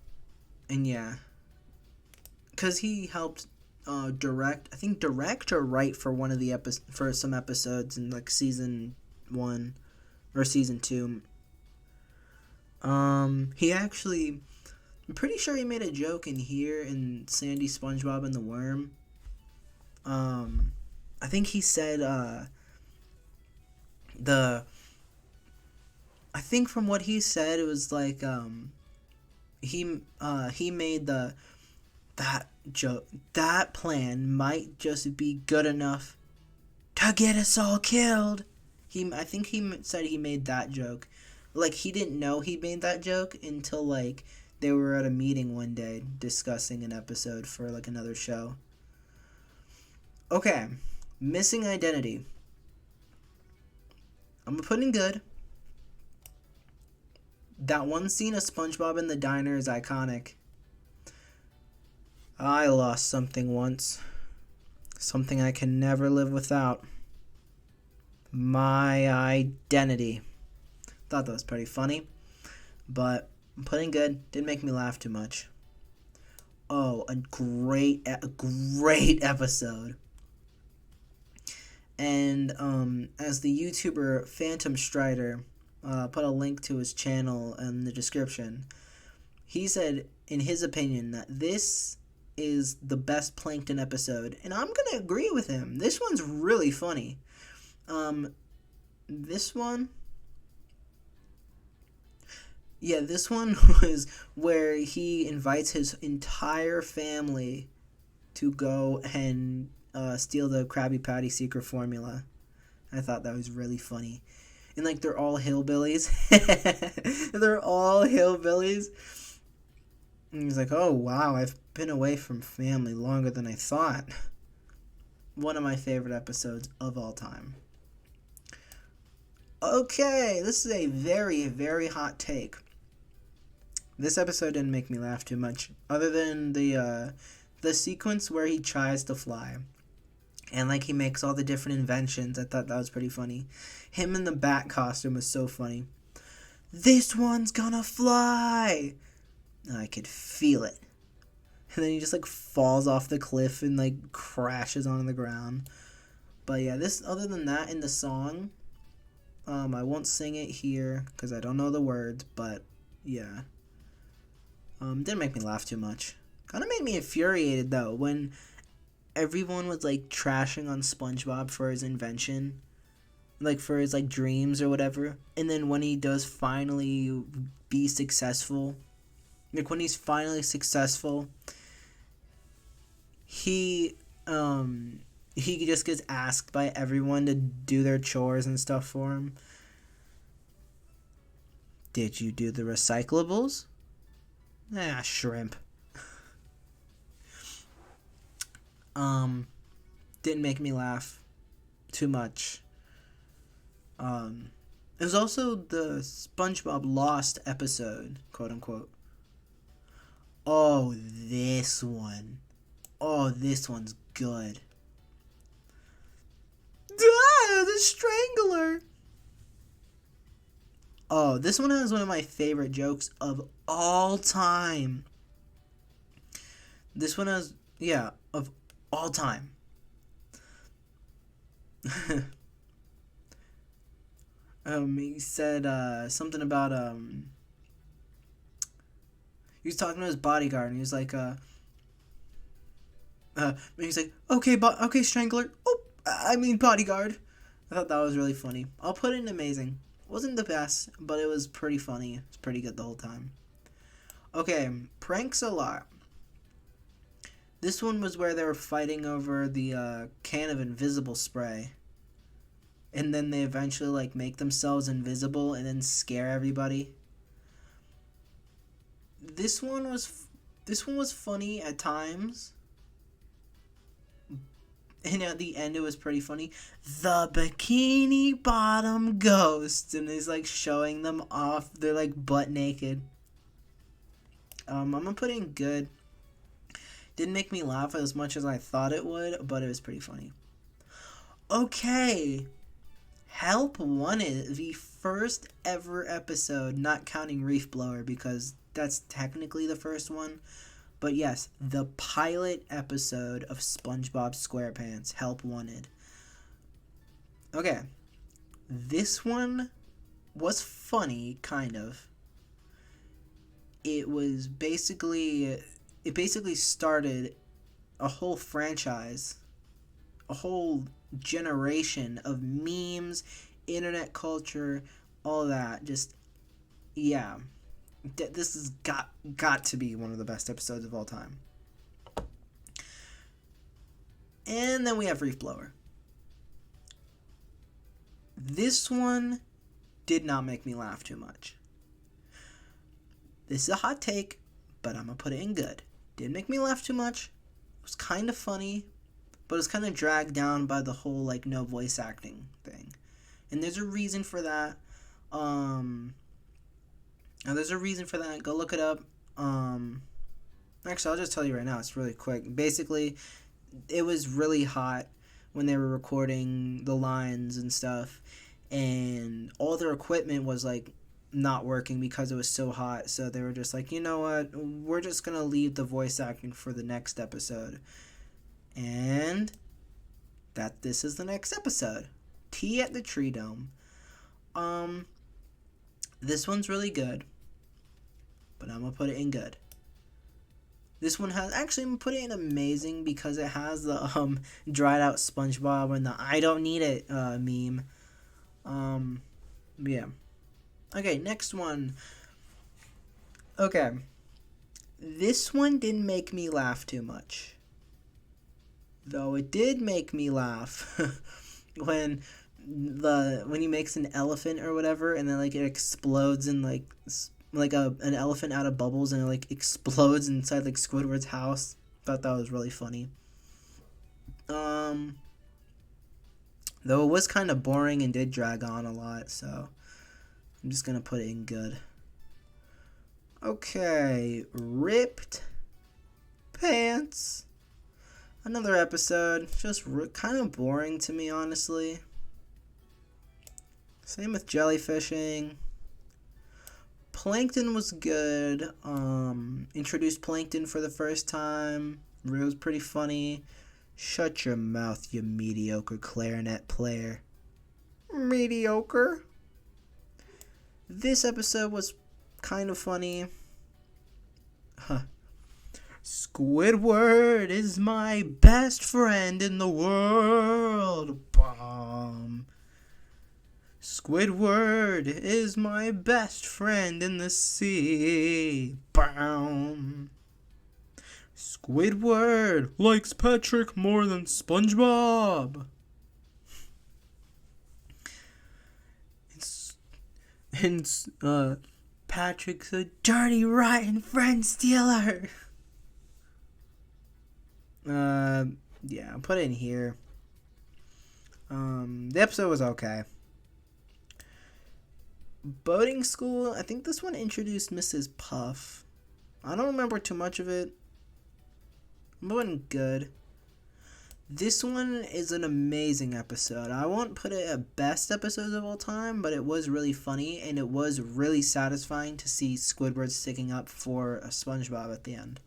Speaker 1: yeah, because he helped direct or write for one of the for some episodes in like season 1 or season 2. He actually, I'm pretty sure he made a joke in here in Sandy, SpongeBob, and the Worm. I think he said, I think from what he said, it was like, he made that joke, that plan might just be good enough to get us all killed. I think he said he made that joke. Like, he didn't know he made that joke until, like, they were at a meeting one day discussing an episode for, like, another show. Okay, missing identity. I'm gonna put in good. That one scene of SpongeBob in the diner is iconic. I lost something once. Something I can never live without. My identity. Thought that was pretty funny. But I'm putting good. Didn't make me laugh too much. Oh, a great episode. And as the YouTuber Phantom Strider put a link to his channel in the description, he said, in his opinion, that this is the best Plankton episode, and I'm gonna agree with him. This one's really funny. This one was where he invites his entire family to go and steal the Krabby Patty secret formula. I thought that was really funny. And, like, they're all hillbillies. They're all hillbillies. And he's like, oh, wow, I've been away from family longer than I thought. One of my favorite episodes of all time. Okay, this is a very, very hot take. This episode didn't make me laugh too much, other than the sequence where he tries to fly. And, like, he makes all the different inventions. I thought that was pretty funny. Him in the bat costume was so funny. This one's gonna fly! I could feel it. And then he just, like, falls off the cliff and, like, crashes onto the ground. But, yeah, other than that, in the song, I won't sing it here because I don't know the words, but, yeah. Didn't make me laugh too much. Kind of made me infuriated, though, when everyone was, like, trashing on SpongeBob for his invention, like, for his, like, dreams or whatever, and then when he does finally be successful, like, when he's finally successful, he just gets asked by everyone to do their chores and stuff for him. Did you do the recyclables? Shrimp. Didn't make me laugh too much. It was also the SpongeBob Lost episode, quote unquote. Oh, this one. Oh, this one's good. The Strangler. Oh, this one has one of my favorite jokes of all time. This one has, of all time. He said something about he was talking to his bodyguard and he was like he's like, okay Strangler, I mean bodyguard, I thought that was really funny. I'll put in amazing. Wasn't the best, but it was pretty funny. It's pretty good the whole time. Okay, pranks a lot. This one was where they were fighting over the can of invisible spray. And then they eventually like make themselves invisible and then scare everybody. This one was funny at times. And at the end it was pretty funny. The Bikini Bottom Ghost, and he's like showing them off. They're like butt naked. I'm gonna put in good. Didn't make me laugh as much as I thought it would, but it was pretty funny. Okay. Help Wanted, the first ever episode, not counting Reef Blower because that's technically the first one. But yes, the pilot episode of SpongeBob SquarePants, Help Wanted. Okay. This one was funny, kind of. It basically started a whole franchise, a whole generation of memes, internet culture, all that. Just, yeah. This has got to be one of the best episodes of all time. And then we have Reef Blower. This one did not make me laugh too much. This is a hot take, but I'm going to put it in good. Didn't make me laugh too much. It was kind of funny, but it was kind of dragged down by the whole, like, no voice acting thing. And there's a reason for that. There's a reason for that. Go look it up. Actually, I'll just tell you right now. It's really quick. Basically, it was really hot when they were recording the lines and stuff. And all their equipment was, like, not working because it was so hot. So they were just like, you know what? We're just going to leave the voice acting for the next episode. And this is the next episode. Tea at the Tree Dome. This one's really good, but I'm going to put it in good. This one has, actually, I'm going to put it in amazing because it has the dried out SpongeBob and the I don't need it meme. Yeah. Okay, next one. Okay. This one didn't make me laugh too much. Though it did make me laugh when he makes an elephant or whatever, and then like it explodes in like an elephant out of bubbles, and it like explodes inside like Squidward's house. Thought that was really funny. Though it was kind of boring and did drag on a lot, so I'm just gonna put it in good. Okay, Ripped Pants. Another episode, just kind of boring to me, honestly. Same with jellyfishing. Plankton was good. Introduced Plankton for the first time. It was pretty funny. Shut your mouth, you mediocre clarinet player. Mediocre. This episode was kind of funny. Squidward is my best friend in the world. Bomb. Squidward is my best friend in the sea. Bomb. Squidward likes Patrick more than SpongeBob. And Patrick's a dirty, rotten friend stealer. Yeah, I'll put it in here. The episode was okay. Boating School, I think this one introduced Mrs. Puff. I don't remember too much of it. It wasn't good. This one is an amazing episode. I won't put it at best episodes of all time, but it was really funny, and it was really satisfying to see Squidward sticking up for a SpongeBob at the end.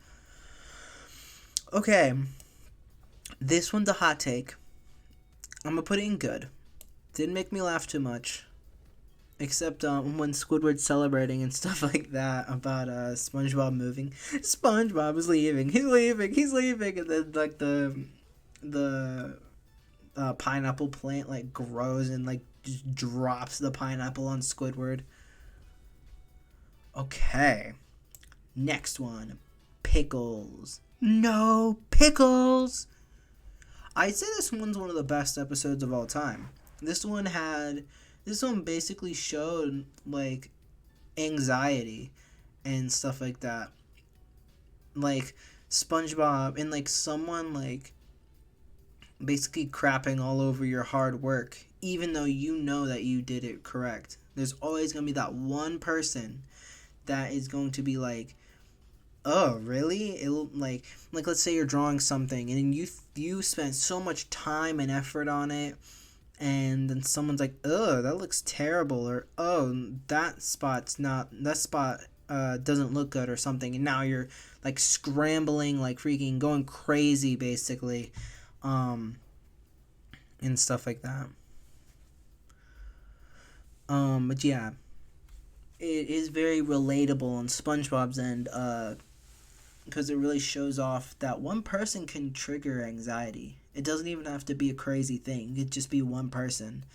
Speaker 1: Okay. This one's a hot take. I'm going to put it in good. Didn't make me laugh too much. Except when Squidward's celebrating and stuff like that about SpongeBob moving. SpongeBob is leaving. He's leaving. And then like the pineapple plant like grows and like just drops the pineapple on Squidward. Okay, next one, pickles. No pickles. I'd say this one's one of the best episodes of all time. This one basically showed like anxiety and stuff like that. Like SpongeBob and like someone like basically crapping all over your hard work, even though you know that you did it correct. There's always going to be that one person that is going to be like, oh really, it like let's say you're drawing something and you spent so much time and effort on it, and then someone's like, oh, that looks terrible, or oh, that spot doesn't look good or something, and now you're like scrambling, like freaking going crazy basically, and stuff like that. But yeah, it is very relatable on SpongeBob's end, because it really shows off that one person can trigger anxiety. It doesn't even have to be a crazy thing. It could just be one person.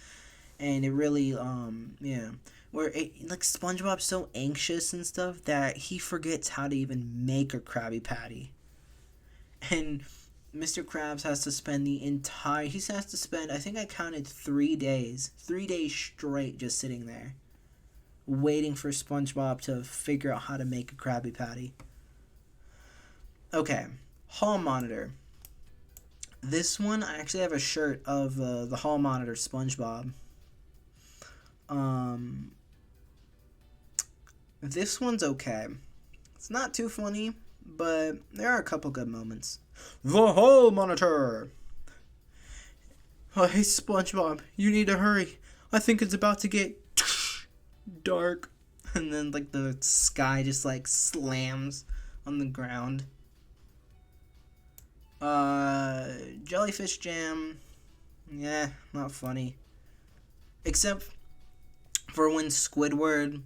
Speaker 1: And it really, yeah. Like, SpongeBob's so anxious and stuff that he forgets how to even make a Krabby Patty. And Mr. Krabs has to spend I think I counted 3 days. 3 days straight just sitting there, waiting for SpongeBob to figure out how to make a Krabby Patty. Okay, hall monitor. This one, I actually have a shirt of the hall monitor SpongeBob. This one's okay. It's not too funny, but there are a couple good moments. The hall monitor! Oh, hey SpongeBob, you need to hurry. I think it's about to get dark. And then like the sky just like slams on the ground. Jellyfish jam. Yeah, not funny. Except for when Squidward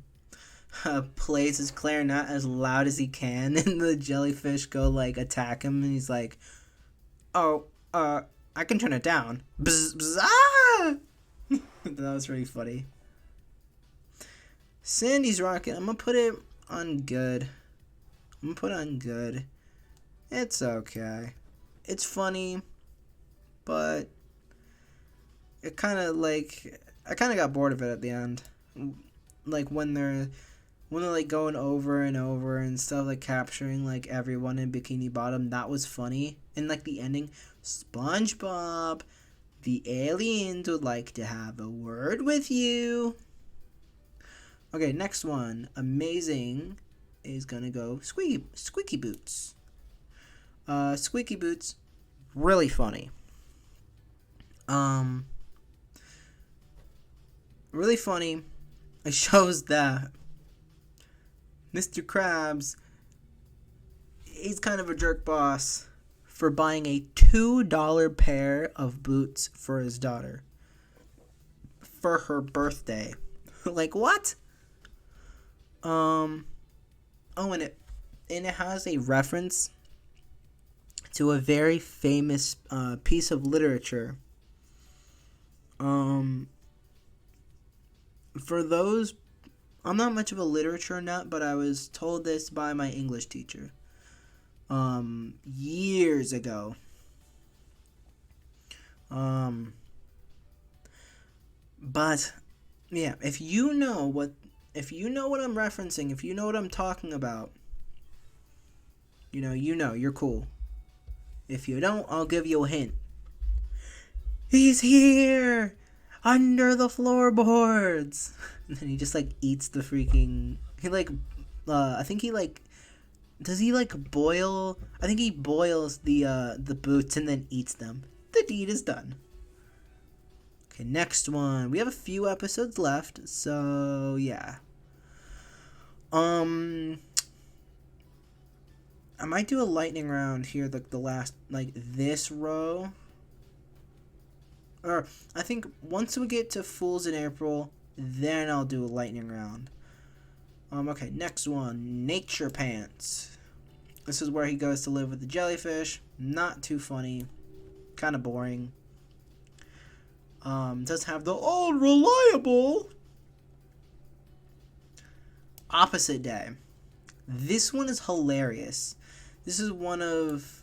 Speaker 1: plays his clarinet as loud as he can, and the jellyfish go like attack him, and he's like, "Oh, I can turn it down." Bzz, bzz, ah! That was really funny. Sandy's Rocket. I'm gonna put it on good. It's okay. It's funny, but it kind of like I kind of got bored of it at the end. Like when they're like going over and over and stuff, like capturing like everyone in Bikini Bottom. That was funny. And like the ending, SpongeBob, the aliens would like to have a word with you. Okay, next one. Amazing is gonna go Squeaky Boots. Squeaky Boots, really funny. Really funny. It shows that Mr. Krabs, he's kind of a jerk boss for buying a $2 pair of boots for his daughter for her birthday. Like, what? And it has a reference to a very famous piece of literature. For those, I'm not much of a literature nut, but I was told this by my English teacher years ago. But yeah, if you know what I'm referencing, if you know what I'm talking about, you're cool. If you don't, I'll give you a hint. He's here! Under the floorboards! And then he just, like, eats the freaking... I think he, like... Does he, like, boil... I think he boils the boots and then eats them. The deed is done. Okay, next one. We have a few episodes left, so, yeah. I might do a lightning round here, like the last, like this row. Or I think once we get to Fools in April, then I'll do a lightning round. Okay, next one, Nature Pants. This is where he goes to live with the jellyfish. Not too funny, kind of boring. Does have the old reliable opposite day. This one is hilarious. This is one of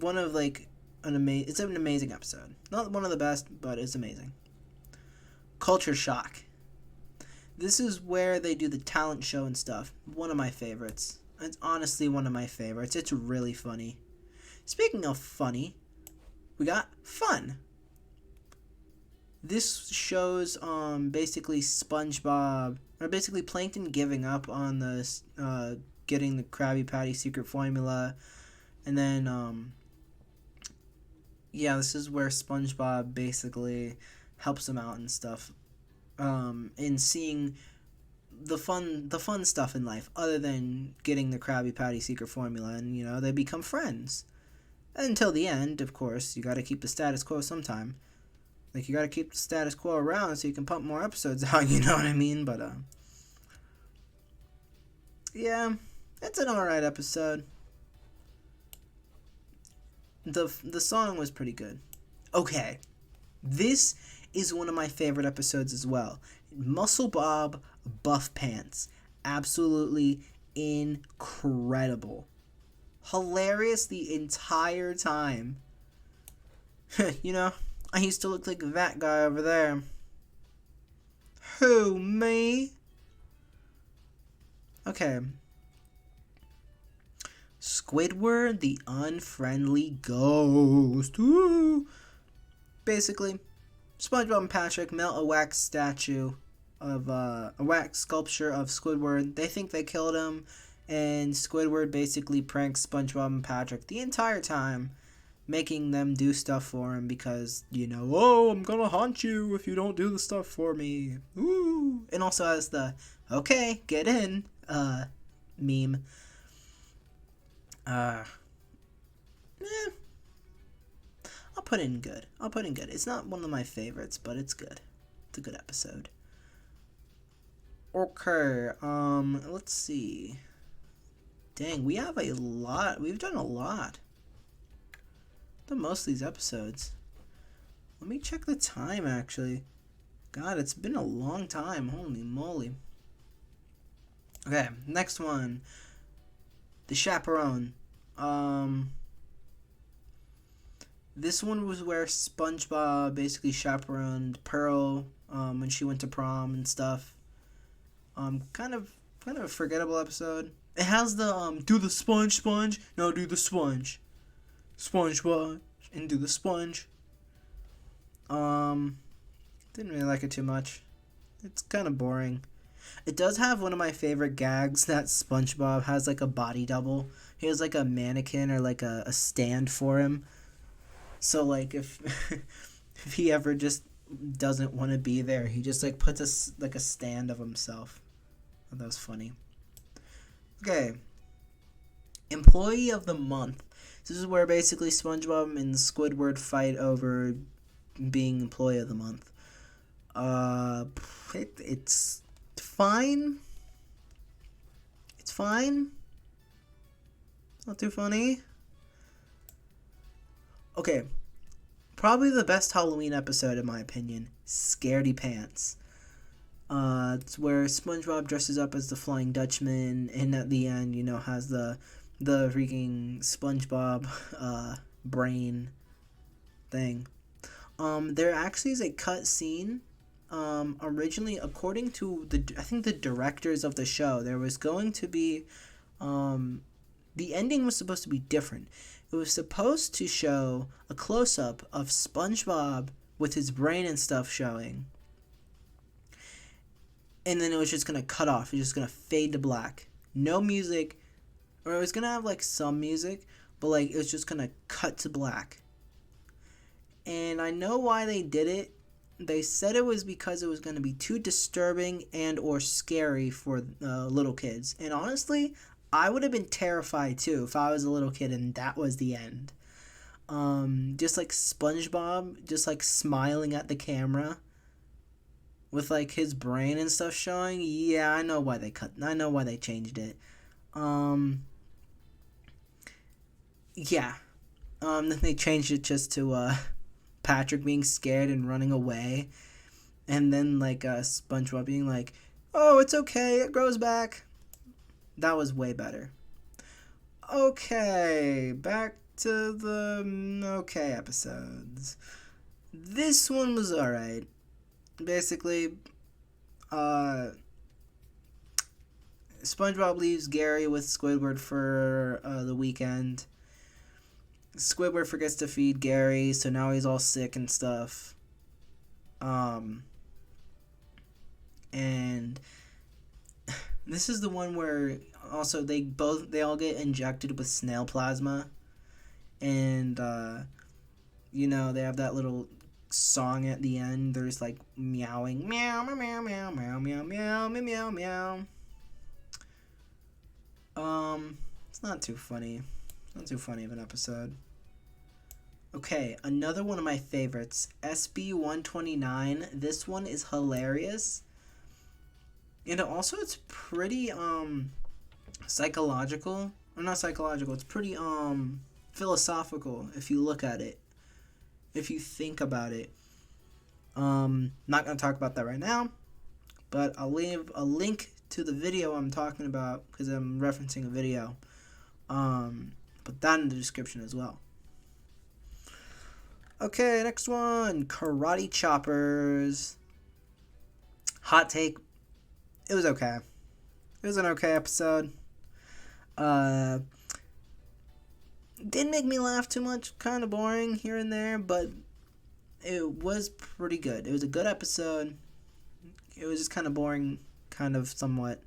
Speaker 1: like it's an amazing episode. Not one of the best, but it's amazing. Culture Shock. This is where they do the talent show and stuff. One of my favorites. It's honestly one of my favorites. It's really funny. Speaking of funny, we got fun. This shows basically SpongeBob, or basically Plankton giving up on the getting the Krabby Patty secret formula, and then this is where SpongeBob basically helps him out and stuff, in seeing the fun stuff in life other than getting the Krabby Patty secret formula, and they become friends. Until the end, of course, you got to keep the status quo sometime. Like, you got to keep the status quo around so you can pump more episodes out, you know what I mean? But yeah, it's an alright episode. The song was pretty good. Okay, this is one of my favorite episodes as well. Muscle Bob Buff Pants. Absolutely incredible. Hilarious the entire time. I used to look like that guy over there. Who, me? Okay. Squidward the Unfriendly Ghost. Ooh. Basically, SpongeBob and Patrick melt a wax statue of a wax sculpture of Squidward. They think they killed him, and Squidward basically pranks SpongeBob and Patrick the entire time, making them do stuff for him because, oh, I'm gonna haunt you if you don't do the stuff for me. Ooh. And also has the, okay, get in, meme. I'll put in good. It's not one of my favorites, but it's good. It's a good episode. Okay, let's see. Dang, we have a lot. We've done a lot. Done most of these episodes. Let me check the time, actually. God, it's been a long time. Holy moly. Okay, next one. The Chaperone. This one was where SpongeBob basically chaperoned Pearl when she went to prom and stuff. Kind of a forgettable episode. It has the do the sponge. No, do the sponge. SpongeBob and do the sponge. Didn't really like it too much. It's kind of boring. It does have one of my favorite gags that SpongeBob has like a body double. He has like a mannequin or like a stand for him. So like if if he ever just doesn't want to be there, he just like puts a stand of himself. Oh, that was funny. Okay. Employee of the Month. This is where basically SpongeBob and Squidward fight over being Employee of the Month. It's fine. It's fine. It's not too funny. Okay. Probably the best Halloween episode, in my opinion. Scaredy Pants. It's where SpongeBob dresses up as the Flying Dutchman, and at the end, has the freaking SpongeBob brain thing. There actually is a cut scene. Originally, according to the directors of the show, there was going to be, the ending was supposed to be different. It was supposed to show a close-up of SpongeBob with his brain and stuff showing. And then it was just going to cut off. It was just going to fade to black. No music. Or it was going to have, like, some music. But, like, it was just going to cut to black. And I know why they did it. They said it was because it was going to be too disturbing and or scary for little kids. And honestly, I would have been terrified, too, if I was a little kid and that was the end. Just, like, SpongeBob, just, like, smiling at the camera. With, like, his brain and stuff showing. Yeah, I know why they changed it. Yeah. Then they changed it just to, Patrick being scared and running away, and then like SpongeBob being like, "Oh, it's okay, it grows back." That was way better. Okay, back to the okay episodes. This one was alright. Basically, SpongeBob leaves Gary with Squidward for the weekend. Squidward forgets to feed Gary, so now he's all sick and stuff. And this is the one where also they all get injected with snail plasma, and they have that little song at the end. There's like meowing, meow meow meow meow meow meow meow meow meow. It's not too funny. Not too funny of an episode. Okay, another one of my favorites, SB-129. This one is hilarious. And also it's pretty psychological. Or not psychological, it's pretty philosophical if you look at it. If you think about it. Not going to talk about that right now, but I'll leave a link to the video I'm talking about because I'm referencing a video. Put that in the description as well. Okay, next one. Karate Choppers. Hot take. It was okay. It was an okay episode. Didn't make me laugh too much. Kind of boring here and there, but it was pretty good. It was a good episode. It was just kind of boring, kind of somewhat.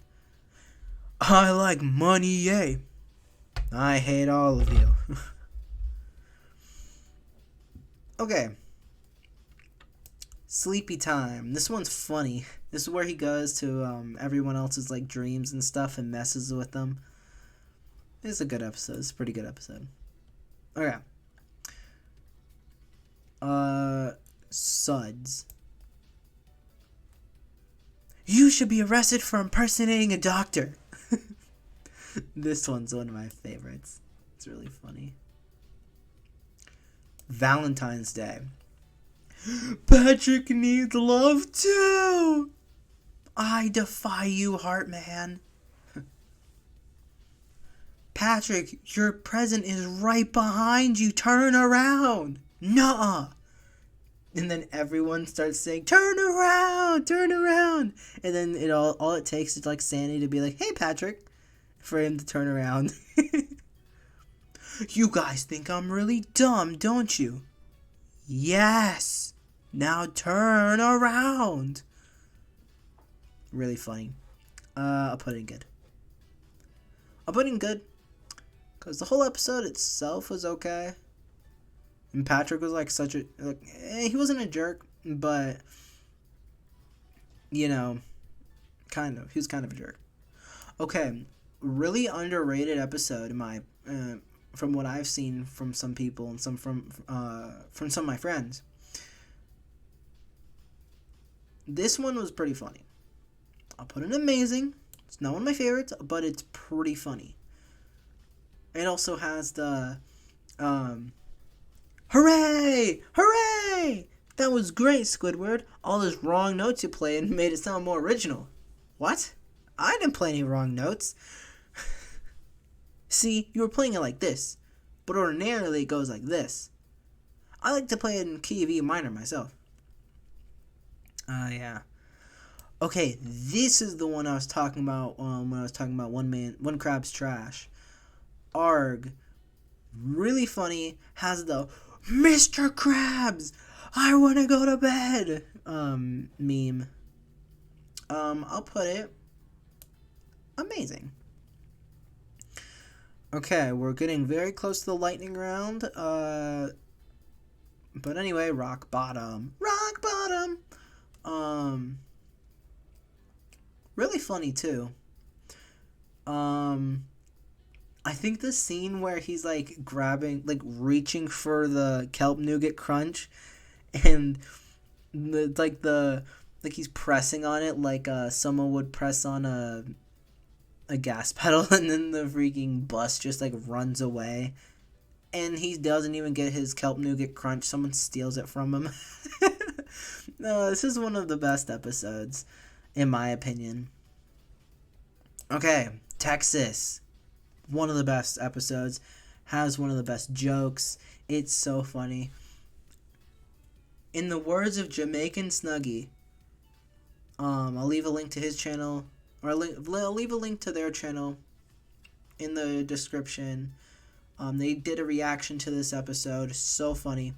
Speaker 1: I like money, yay. I hate all of you. Okay. Sleepy Time. This one's funny. This is where he goes to everyone else's like dreams and stuff and messes with them. It's a good episode. It's a pretty good episode. Okay. Suds. You should be arrested for impersonating a doctor. This one's one of my favorites. It's really funny. Valentine's Day. Patrick needs love too. I defy you, Heartman. Patrick, your present is right behind you. Turn around. Nuh-uh. And then everyone starts saying, turn around, turn around. And then all it takes is like Sandy to be like, hey, Patrick, for him to turn around. You guys think I'm really dumb, don't you? Yes. Now turn around. Really funny. I'll put it in good. Because the whole episode itself was okay. And Patrick was like he wasn't a jerk, but, kind of. He was kind of a jerk. Okay, really underrated episode from what I've seen from some people and some from some of my friends. This one was pretty funny. I'll put it amazing. It's not one of my favorites, but it's pretty funny. It also has the hooray! Hooray! That was great, Squidward. All those wrong notes you played made it sound more original. What? I didn't play any wrong notes. See, you were playing it like this, but ordinarily it goes like this. I like to play it in key of E minor myself. Yeah. Okay, this is the one I was talking about when I was talking about One Crab's Trash. Arg. Really funny. Has the Mr. Krabs, I want to go to bed meme. I'll put it amazing. Okay, we're getting very close to the lightning round. But anyway, rock bottom. Rock bottom. Really funny too. I think the scene where he's like grabbing, like reaching for the kelp nougat crunch, and he's pressing on it like someone would press on a gas pedal, and then the freaking bus just like runs away. and he doesn't even get his kelp nougat crunch. Someone steals it from him. No, this is one of the best episodes, in my opinion. Okay, Texas. One of the best episodes. Has one of the best jokes. It's so funny. In the words of Jamaican Snuggie, I'll leave a link to his channel, or I'll leave a link to their channel in the description. They did a reaction to this episode. So funny.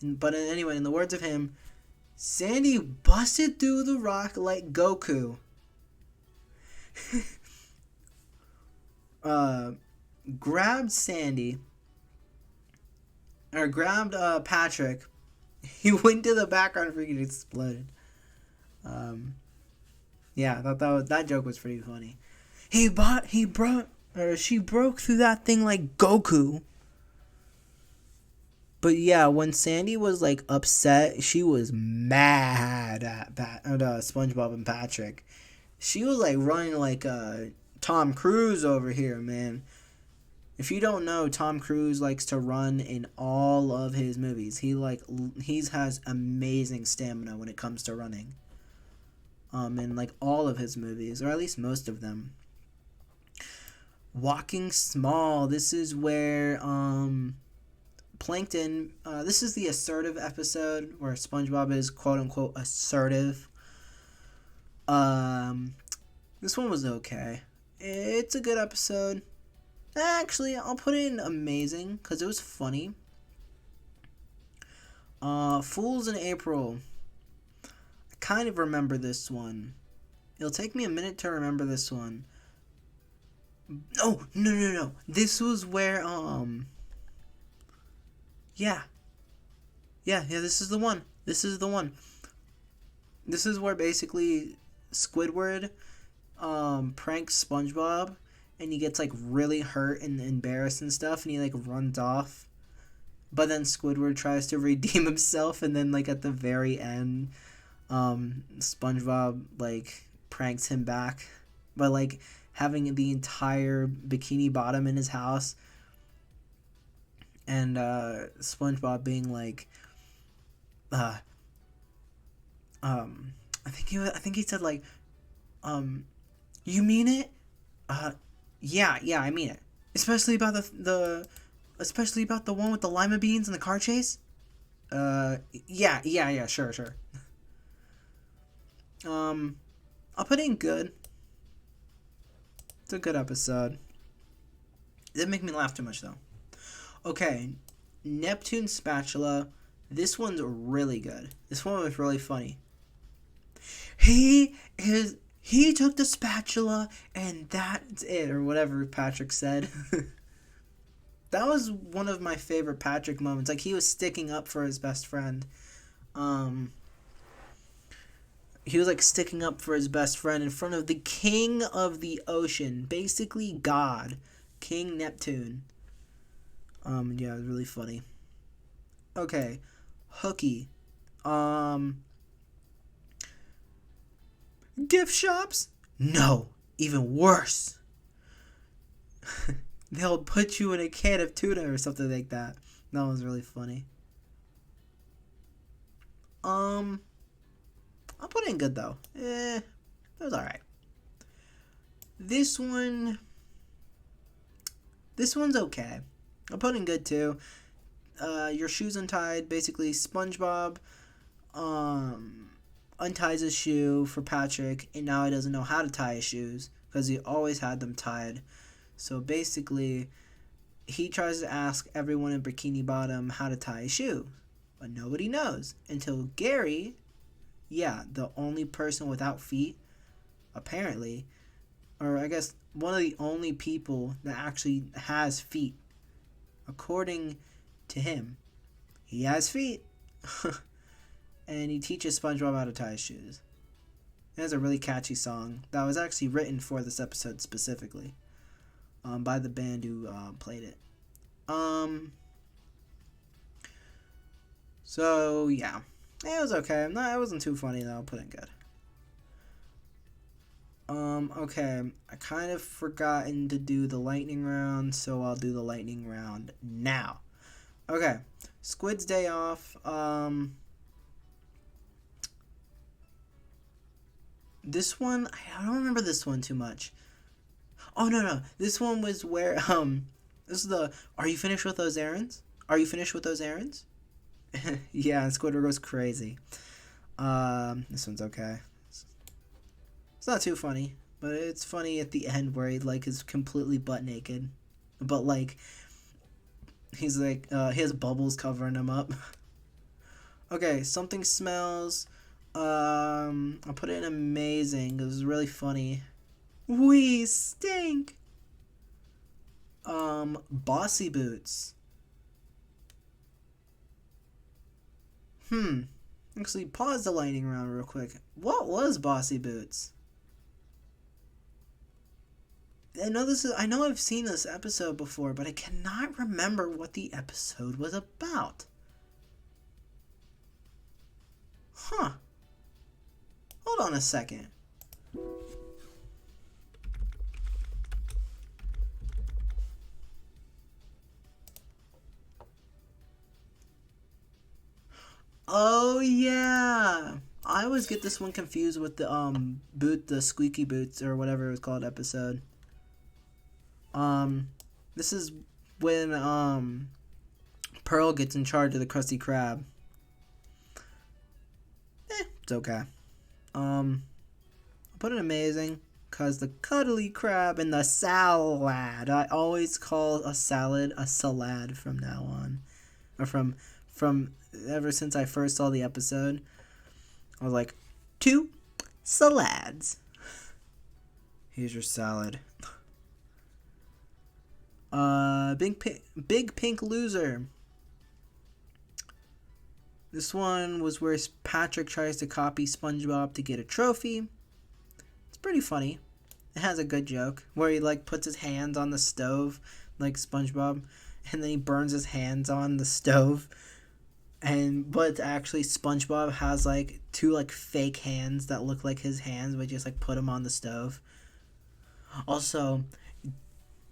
Speaker 1: But anyway, in the words of him, Sandy busted through the rock like Goku. Grabbed Sandy, or grabbed Patrick. He went to the background and freaking exploded. Yeah, I thought that joke was pretty funny. She broke through that thing like Goku. But yeah, when Sandy was like upset, she was mad at SpongeBob and Patrick. She was like running like Tom Cruise over here, man. If you don't know, Tom Cruise likes to run in all of his movies. He has amazing stamina when it comes to running. In like all of his movies, or at least most of them. Walking Small. This is where Plankton. This is the assertive episode where SpongeBob is quote unquote assertive. This one was okay. It's a good episode. Actually, I'll put it in amazing because it was funny. Fools in April. I kind of remember this one. It'll take me a minute to remember this one. Oh, no. This was where, Yeah, this is the one. This is where basically Squidward, pranks SpongeBob, and he gets, like, really hurt and embarrassed and stuff, and he, like, runs off. But then Squidward tries to redeem himself, and then, like, at the very end, SpongeBob, like, pranks him back by, like, having the entire Bikini Bottom in his house, and SpongeBob being like, I think he said like, you mean it? Yeah, I mean it. Especially about especially about the one with the lima beans and the car chase. Yeah, sure. I'll put it in good. It's a good episode. It didn't make me laugh too much, though. Okay, Neptune Spatula. This one's really good. This one was really funny. He took the spatula, and that's it, or whatever Patrick said. That was one of my favorite Patrick moments. Like, he was sticking up for his best friend. He was, like, sticking up for his best friend in front of the king of the ocean. Basically, God. King Neptune. Yeah, it was really funny. Okay. Hooky. Gift shops? No. Even worse. They'll put you in a can of tuna or something like that. That was really funny. I'll put it in good, though. It was alright. This one's okay. I'll put it in good, too. Your shoes untied. Basically, SpongeBob unties his shoe for Patrick, and now he doesn't know how to tie his shoes because he always had them tied. So basically, he tries to ask everyone in Bikini Bottom how to tie a shoe, but nobody knows until Gary, the only person without feet, apparently, or I guess one of the only people that actually has feet, according to him. He has feet. And he teaches SpongeBob how to tie his shoes. It has a really catchy song that was actually written for this episode specifically, by the band who played it. So yeah, it was okay. No, it wasn't too funny though. I'll put it good. Okay. I kind of forgotten to do the lightning round, so I'll do the lightning round now. Okay. Squid's Day Off. This one, I don't remember this one too much. Oh, no, no. This one was where, this is the, are you finished with those errands? Are you finished with those errands? Yeah, and Squidward goes crazy. This one's okay. It's not too funny, but it's funny at the end where he like is completely butt naked, but like he's like he has bubbles covering him up. Okay, something smells. I'll put it in amazing. It was really funny. We stink. Bossy boots. Actually, pause the lightning round real quick. What was Bossy Boots? I know I've seen this episode before, but I cannot remember what the episode was about. Huh. Hold on a second. Oh yeah. I always get this one confused with the squeaky boots or whatever it was called episode. Um this is when Pearl gets in charge of the Krusty Krab. It's okay. I'll put it amazing because the cuddly crab and the salad. I always call a salad a salad from now on, or from ever since I first saw the episode. I was like, 2 salads. Here's your salad. Big Pink Loser. This one was where Patrick tries to copy Spongebob to get a trophy. It's pretty funny. It has a good joke where he like puts his hands on the stove like SpongeBob, and then he burns his hands on the stove. But actually SpongeBob has like 2 like fake hands that look like his hands, but just like put them on the stove. Also,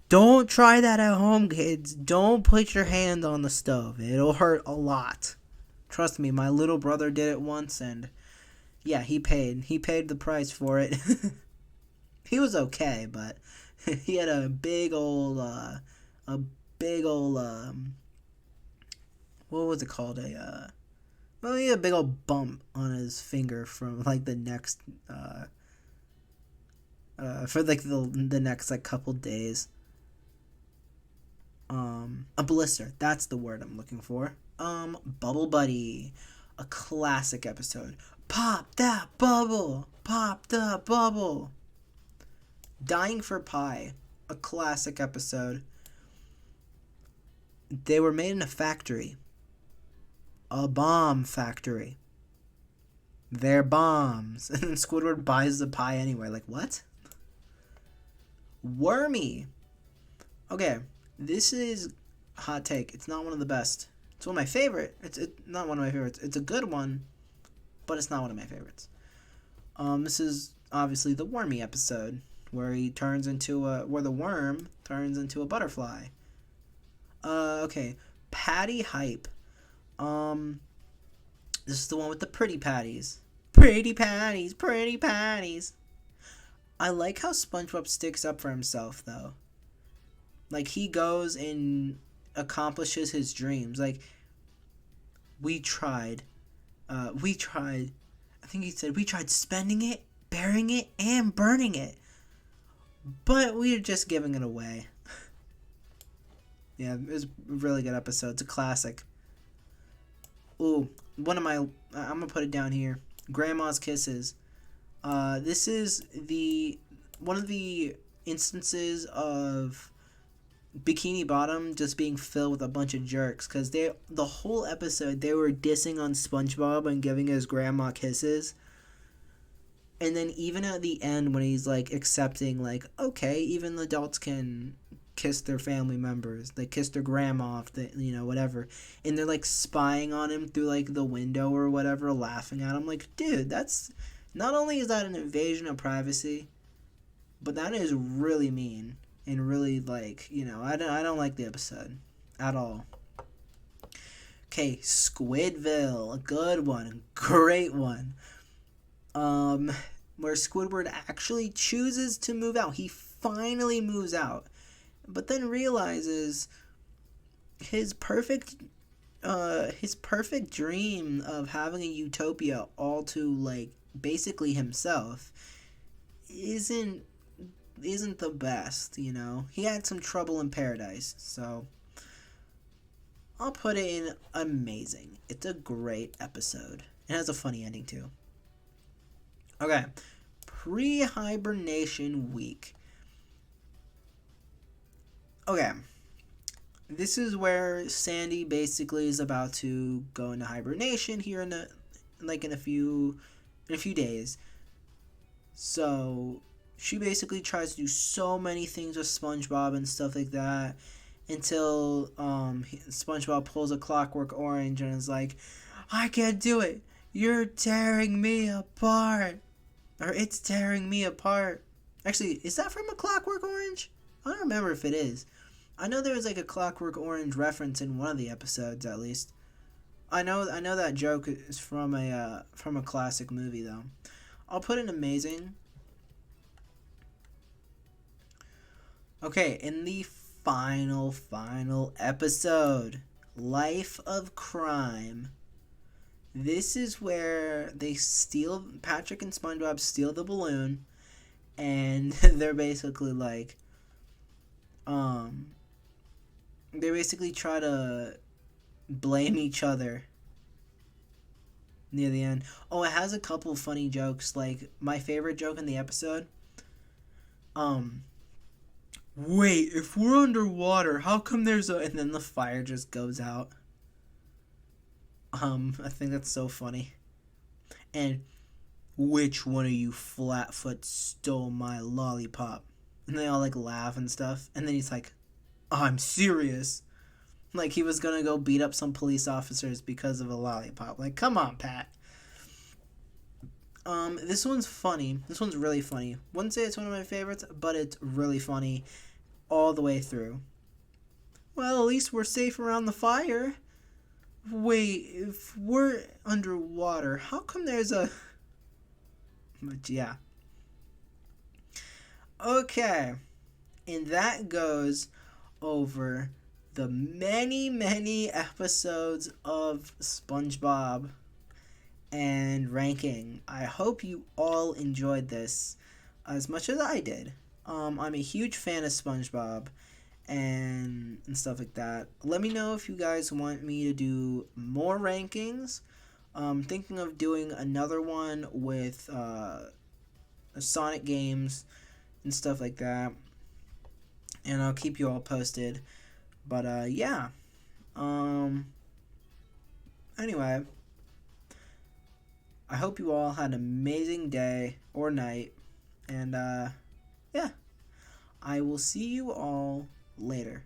Speaker 1: don't try that at home, kids. Don't put your hand on the stove. It'll hurt a lot. Trust me, my little brother did it once, and yeah, he paid. He paid the price for it. He was okay, but he had a big old, what was it called? Well, he had a big old bump on his finger from like the next, for like the next like couple days. A blister. That's the word I'm looking for. Bubble Buddy, a classic episode. Pop that bubble. Pop the bubble. Dying for Pie, a classic episode. They were made in a factory. A bomb factory. They're bombs. And then Squidward buys the pie anyway. Like, what? Wormy. Okay, this is hot take. It's not one of the best. It's one of my favorite. It's not one of my favorites. It's a good one, but it's not one of my favorites. This is obviously the Wormy episode where he turns into where the worm turns into a butterfly. Okay, Patty Hype. This is the one with the pretty patties. Pretty patties, pretty patties. I like how SpongeBob sticks up for himself though. Like he goes and accomplishes his dreams. Like we tried. I think he said we tried spending it, burying it, and burning it. But we're just giving it away. Yeah, it was a really good episode. It's a classic. Ooh, I'm gonna put it down here. Grandma's Kisses. This is one of the instances of Bikini Bottom just being filled with a bunch of jerks, because the whole episode they were dissing on SpongeBob and giving his grandma kisses, and then even at the end when he's like accepting like, okay, even adults can kiss their family members, they kiss their grandma if they, whatever, and they're like spying on him through like the window or whatever, laughing at him. Like, dude, that's not only is that an invasion of privacy, But that is really mean and really like, I don't like the episode at all. Okay, Squidville, a good one, great one. Where Squidward actually chooses to move out. He finally moves out, but then realizes his perfect dream of having a utopia all to like basically himself isn't the best. He had some trouble in paradise, so I'll put it in amazing. It's a great episode. It has a funny ending too. Okay, pre-hibernation week. Okay, this is where Sandy basically is about to go into hibernation here in a few days. So she basically tries to do so many things with SpongeBob and stuff like that until SpongeBob pulls a Clockwork Orange and is like, "I can't do it. You're tearing me apart." Or it's tearing me apart. Actually, is that from a Clockwork Orange? I don't remember if it is. I know there was like a Clockwork Orange reference in one of the episodes, at least. I know that joke is from a classic movie though. I'll put it amazing. Okay, in the final episode, Life of Crime. This is where Patrick and SpongeBob steal the balloon, and they're basically like, they basically try to blame each other near the end. Oh, it has a couple funny jokes, like my favorite joke in the episode. Wait, if we're underwater, how come there's a... And then the fire just goes out. I think that's so funny. And which one of you Flatfoot stole my lollipop? And they all like laugh and stuff. And then he's like, I'm serious. Like he was gonna go beat up some police officers because of a lollipop. Like, come on, Pat. This one's funny. This one's really funny. Wouldn't say it's one of my favorites, but it's really funny all the way through. Well, at least we're safe around the fire. Wait, if we're underwater, how come there's a... But yeah. Okay. And that goes over the many episodes of SpongeBob and ranking. I hope you all enjoyed this as much as I did. I'm a huge fan of SpongeBob and stuff like that. Let me know if you guys want me to do more rankings. I'm thinking of doing another one with Sonic games and stuff like that. And I'll keep you all posted. But yeah. Anyway, I hope you all had an amazing day or night. And yeah. I will see you all later.